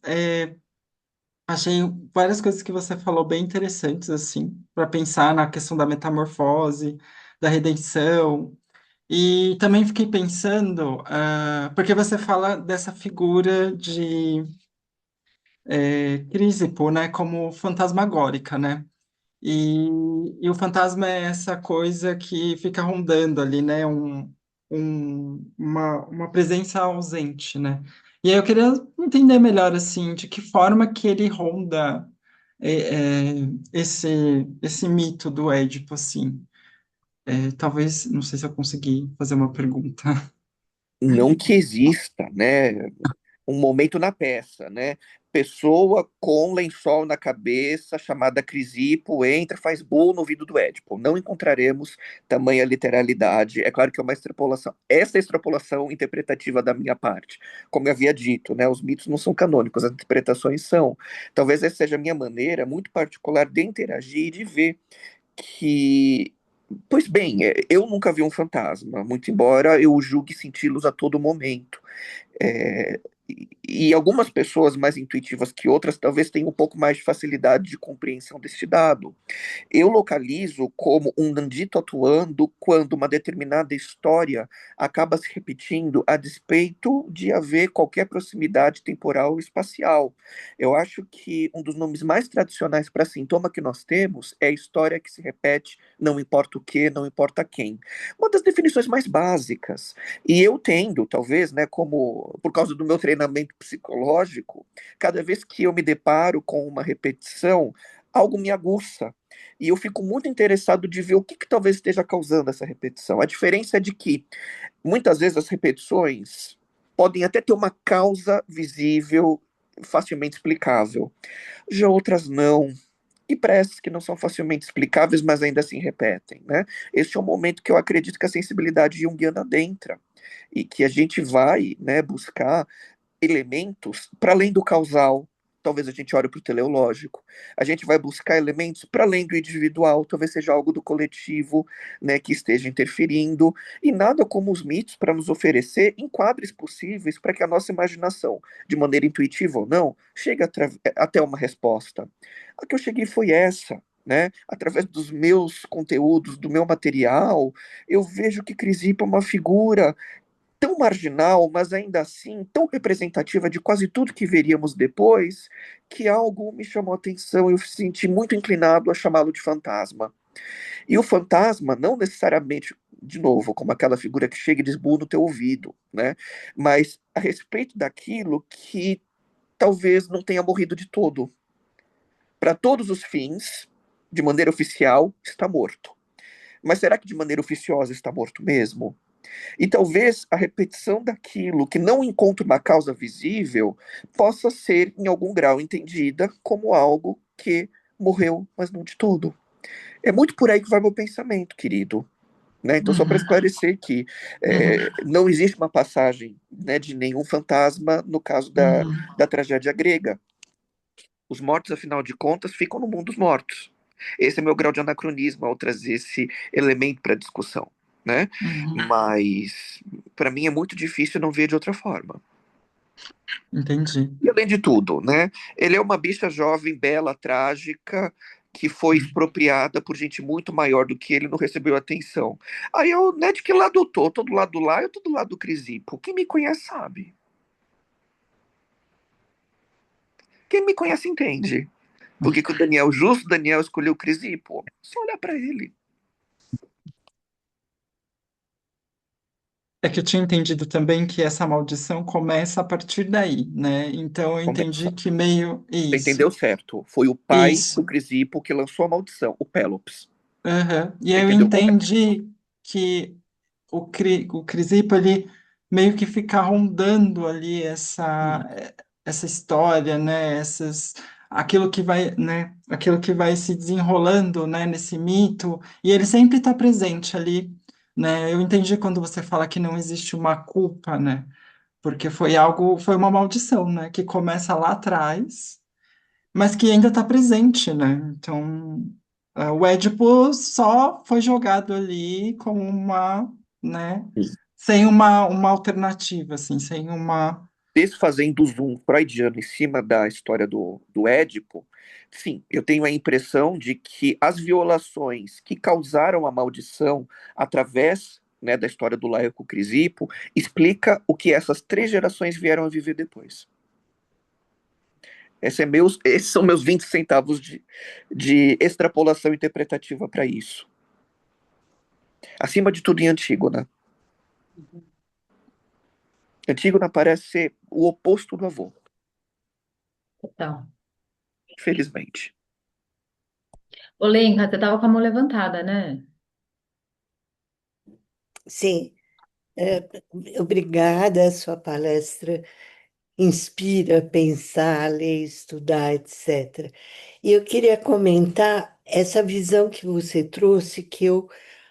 Achei várias coisas que você falou bem interessantes, assim, para pensar na questão da metamorfose, da redenção. E também fiquei pensando, porque você fala dessa figura de Crísipo, né, como fantasmagórica, né? E, e o fantasma é essa coisa que fica rondando ali, né? Uma presença ausente, né? E aí eu queria entender melhor, assim, de que forma que ele ronda esse mito do Édipo, assim. Talvez, não sei se eu consegui fazer uma pergunta. Não que exista, né, um momento na peça, né? pessoa com lençol na cabeça, chamada Crisipo, entra, faz bolo no ouvido do Édipo. Não encontraremos tamanha literalidade. É claro que é uma extrapolação. Essa é a extrapolação interpretativa da minha parte. Como eu havia dito, né, os mitos não são canônicos, as interpretações são. Talvez essa seja a minha maneira muito particular de interagir e de ver que, pois bem, eu nunca vi um fantasma, muito embora eu julgue senti-los a todo momento. É, e algumas pessoas mais intuitivas que outras talvez tenham um pouco mais de facilidade de compreensão deste dado. Eu localizo como um Nandito atuando quando uma determinada história acaba se repetindo a despeito de haver qualquer proximidade temporal ou espacial. Eu acho que um dos nomes mais tradicionais para sintoma que nós temos é a história que se repete, não importa o que, não importa quem. Uma das definições mais básicas. E eu tendo, talvez, né, como por causa do meu treinamento psicológico, cada vez que eu me deparo com uma repetição, algo me aguça. E eu fico muito interessado de ver o que talvez esteja causando essa repetição. A diferença é de que, muitas vezes, as repetições podem até ter uma causa visível, facilmente explicável. Já outras não. E preces que não são facilmente explicáveis, mas ainda assim repetem, né? Este é o momento que eu acredito que a sensibilidade junguiana adentra e que a gente vai, né, buscar elementos para além do causal. Talvez a gente olhe para o teleológico. A gente vai buscar elementos para além do individual, talvez seja algo do coletivo, né, que esteja interferindo, e nada como os mitos para nos oferecer enquadres possíveis para que a nossa imaginação, de maneira intuitiva ou não, chegue até uma resposta. A que eu cheguei foi essa. Né? Através dos meus conteúdos, do meu material, eu vejo que Crisipa é uma figura tão marginal, mas ainda assim tão representativa de quase tudo que veríamos depois, que algo me chamou a atenção e eu me senti muito inclinado a chamá-lo de fantasma. E o fantasma, não necessariamente, de novo, como aquela figura que chega e desbunda no teu ouvido, né? Mas a respeito daquilo que talvez não tenha morrido de todo. Para todos os fins, de maneira oficial, está morto. Mas será que de maneira oficiosa está morto mesmo? E talvez a repetição daquilo que não encontra uma causa visível possa ser, em algum grau, entendida como algo que morreu, mas não de todo. É muito por aí que vai meu pensamento, querido. Né? Então, só para Uhum, esclarecer que uhum, não existe uma passagem, né, de nenhum fantasma no caso uhum, da tragédia grega. Os mortos, afinal de contas, ficam no mundo dos mortos. Esse é meu grau de anacronismo ao trazer esse elemento para discussão, né? uhum. Mas para mim é muito difícil não ver de outra forma. Entendi. E além de tudo, né? Ele é uma bicha jovem, bela, trágica, que foi expropriada por gente muito maior do que ele, não recebeu atenção. Aí eu, né, de que lado eu tô? Tô do lado lá, eu tô do lado do Crisipo. Quem me conhece sabe. Quem me conhece entende. Por que que o Daniel, justo Daniel, escolheu o Crisipo? Só olhar para ele. É que eu tinha entendido também que essa maldição começa a partir daí, né? Então eu entendi Começa. que meio Você entendeu isso, certo. Foi o pai do isso. Crisipo que lançou a maldição, o Pélops. Aham. E Você aí eu entendeu correto. entendi que o Crisipo, ele meio que fica rondando ali Hum. essa história, né? Aquilo que vai, né? Aquilo que vai se desenrolando, né? Nesse mito, e ele sempre está presente ali, né? Eu entendi quando você fala que não existe uma culpa, né? Porque foi uma maldição, né? Que começa lá atrás, mas que ainda está presente, né? Então, o Édipo só foi jogado ali como né? Sem uma alternativa, assim, sem uma. Desfazendo o zoom freudiano em cima da história do Édipo, sim, eu tenho a impressão de que as violações que causaram a maldição através, né, da história do Laico Crisipo explica o que essas três gerações vieram a viver depois. Esses são meus 20 centavos de extrapolação interpretativa para isso. Acima de tudo em Antígona. Antígona parece ser o oposto do avô, Então, infelizmente. ô Lenka, você estava com a mão levantada, né? Sim, é, obrigada, a sua palestra inspira a pensar, ler, estudar, etc. E eu queria comentar essa visão que você trouxe, que eu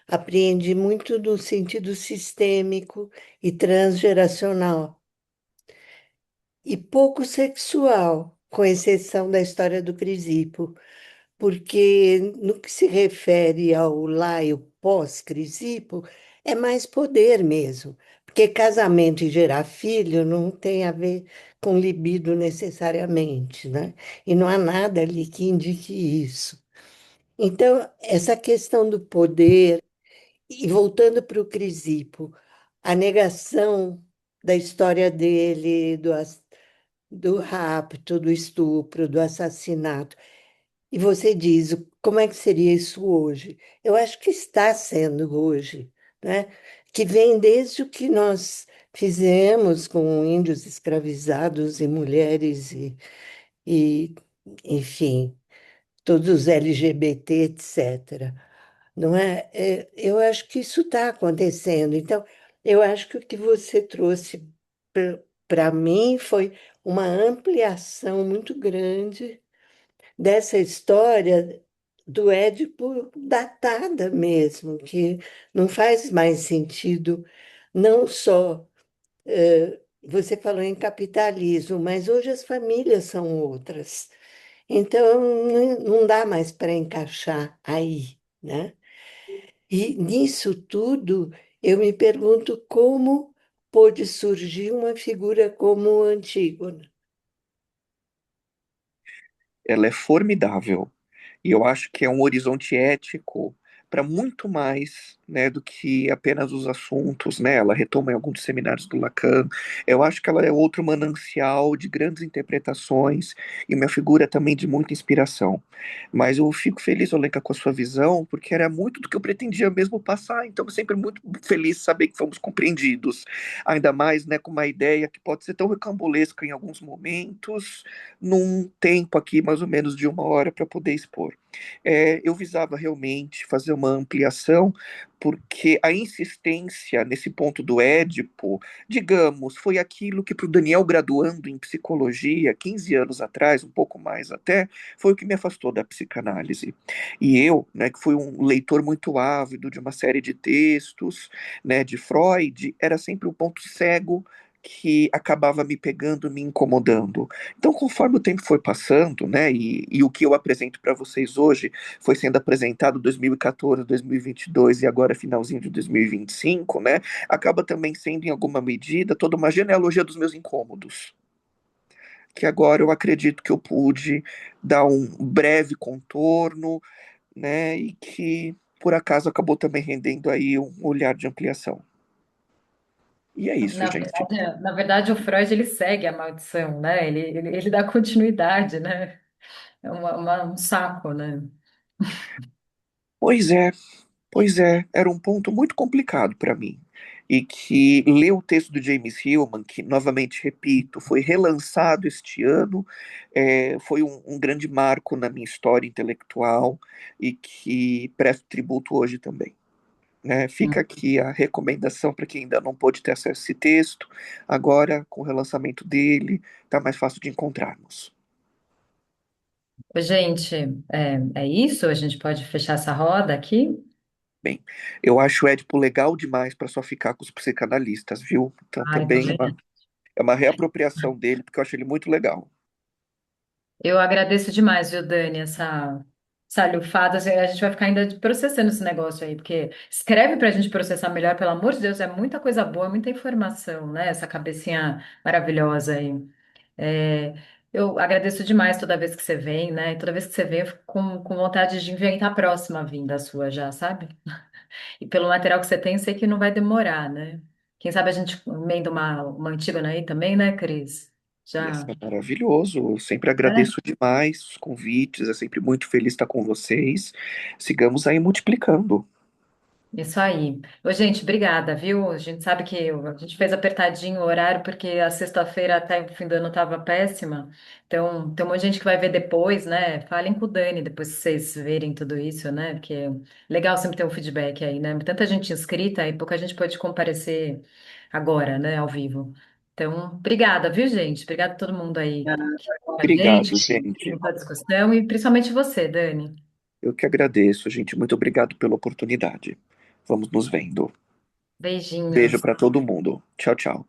apreendi muito no sentido sistêmico e transgeracional, e pouco sexual, com exceção da história do Crisipo, porque no que se refere ao laio pós-Crisipo, é mais poder mesmo, porque casamento e gerar filho não tem a ver com libido necessariamente, né? E não há nada ali que indique isso. Então, essa questão do poder, e voltando para o Crisipo, a negação da história dele, do rapto, do estupro, do assassinato. E você diz, como é que seria isso hoje? Eu acho que está sendo hoje, né? Que vem desde o que nós fizemos com índios escravizados e mulheres e enfim, todos os LGBT, etc. Não é? Eu acho que isso está acontecendo. Então, eu acho que o que você trouxe para mim foi uma ampliação muito grande dessa história do Édipo datada mesmo, que não faz mais sentido, não só, você falou em capitalismo, mas hoje as famílias são outras. Então, não dá mais para encaixar aí, né? E nisso tudo, eu me pergunto como pôde surgir uma figura como Antígona. Ela é formidável. E eu acho que é um horizonte ético para muito mais, né, do que apenas os assuntos, né? Ela retoma em alguns dos seminários do Lacan. Eu acho que ela é outro manancial de grandes interpretações e uma figura também de muita inspiração. Mas eu fico feliz, Olenka, com a sua visão, porque era muito do que eu pretendia mesmo passar. Então, eu sempre muito feliz de saber que fomos compreendidos. Ainda mais, né, com uma ideia que pode ser tão recambolesca em alguns momentos, num tempo aqui mais ou menos de 1 hora para poder expor. Eu visava realmente fazer uma ampliação, porque a insistência nesse ponto do Édipo, digamos, foi aquilo que para o Daniel, graduando em psicologia 15 anos atrás, um pouco mais até, foi o que me afastou da psicanálise. E eu, né, que fui um leitor muito ávido de uma série de textos, né, de Freud, era sempre um ponto cego que acabava me pegando, me incomodando. Então, conforme o tempo foi passando, né, e o que eu apresento para vocês hoje foi sendo apresentado 2014, 2022 e agora finalzinho de 2025, né, acaba também sendo, em alguma medida, toda uma genealogia dos meus incômodos, que agora eu acredito que eu pude dar um breve contorno, né, e que por acaso acabou também rendendo aí um olhar de ampliação. E é isso, gente. Na verdade, o Freud ele segue a maldição, né? Ele dá continuidade, né? É um saco, né? Pois é, Pois é, era um ponto muito complicado para mim. E que ler o texto do James Hillman, que, novamente repito, foi relançado este ano, foi um grande marco na minha história intelectual e que presto tributo hoje também. Né? Fica aqui a recomendação para quem ainda não pôde ter acesso a esse texto. Agora, com o relançamento dele, está mais fácil de encontrarmos. Gente, é isso? A gente pode fechar essa roda aqui? Bem, eu acho o Édipo legal demais para só ficar com os psicanalistas, viu? Então, Ai, também é uma reapropriação dele, porque eu acho ele muito legal. eu agradeço demais, viu, Dani, essa lufada. Assim, a gente vai ficar ainda processando esse negócio aí, porque escreve para a gente processar melhor, pelo amor de Deus, é muita coisa boa, muita informação, né? Essa cabecinha maravilhosa aí. É, eu agradeço demais toda vez que você vem, né? E toda vez que você vem, eu fico com vontade de inventar a próxima vinda sua já, sabe? E pelo material que você tem, eu sei que não vai demorar, né? Quem sabe a gente emenda uma Antígona aí também, né, Cris? Ia Já. ser maravilhoso. Eu sempre É. agradeço demais os convites, é sempre muito feliz estar com vocês. Sigamos aí multiplicando. Isso aí. Ô, gente, obrigada, viu? A gente sabe que a gente fez apertadinho o horário porque a sexta-feira até o fim do ano estava péssima. Então, tem um monte de gente que vai ver depois, né? Falem com o Dani depois que vocês verem tudo isso, né? Porque é legal sempre ter um feedback aí, né? Tanta gente inscrita e pouca gente pode comparecer agora, né? Ao vivo. Então, obrigada, viu, gente? Obrigada a todo mundo aí com a gente, Obrigado, gente. pela discussão, e principalmente você, Dani. Eu que agradeço, gente. Muito obrigado pela oportunidade. Vamos nos vendo. Beijo Beijinhos. para todo mundo. Tchau, tchau.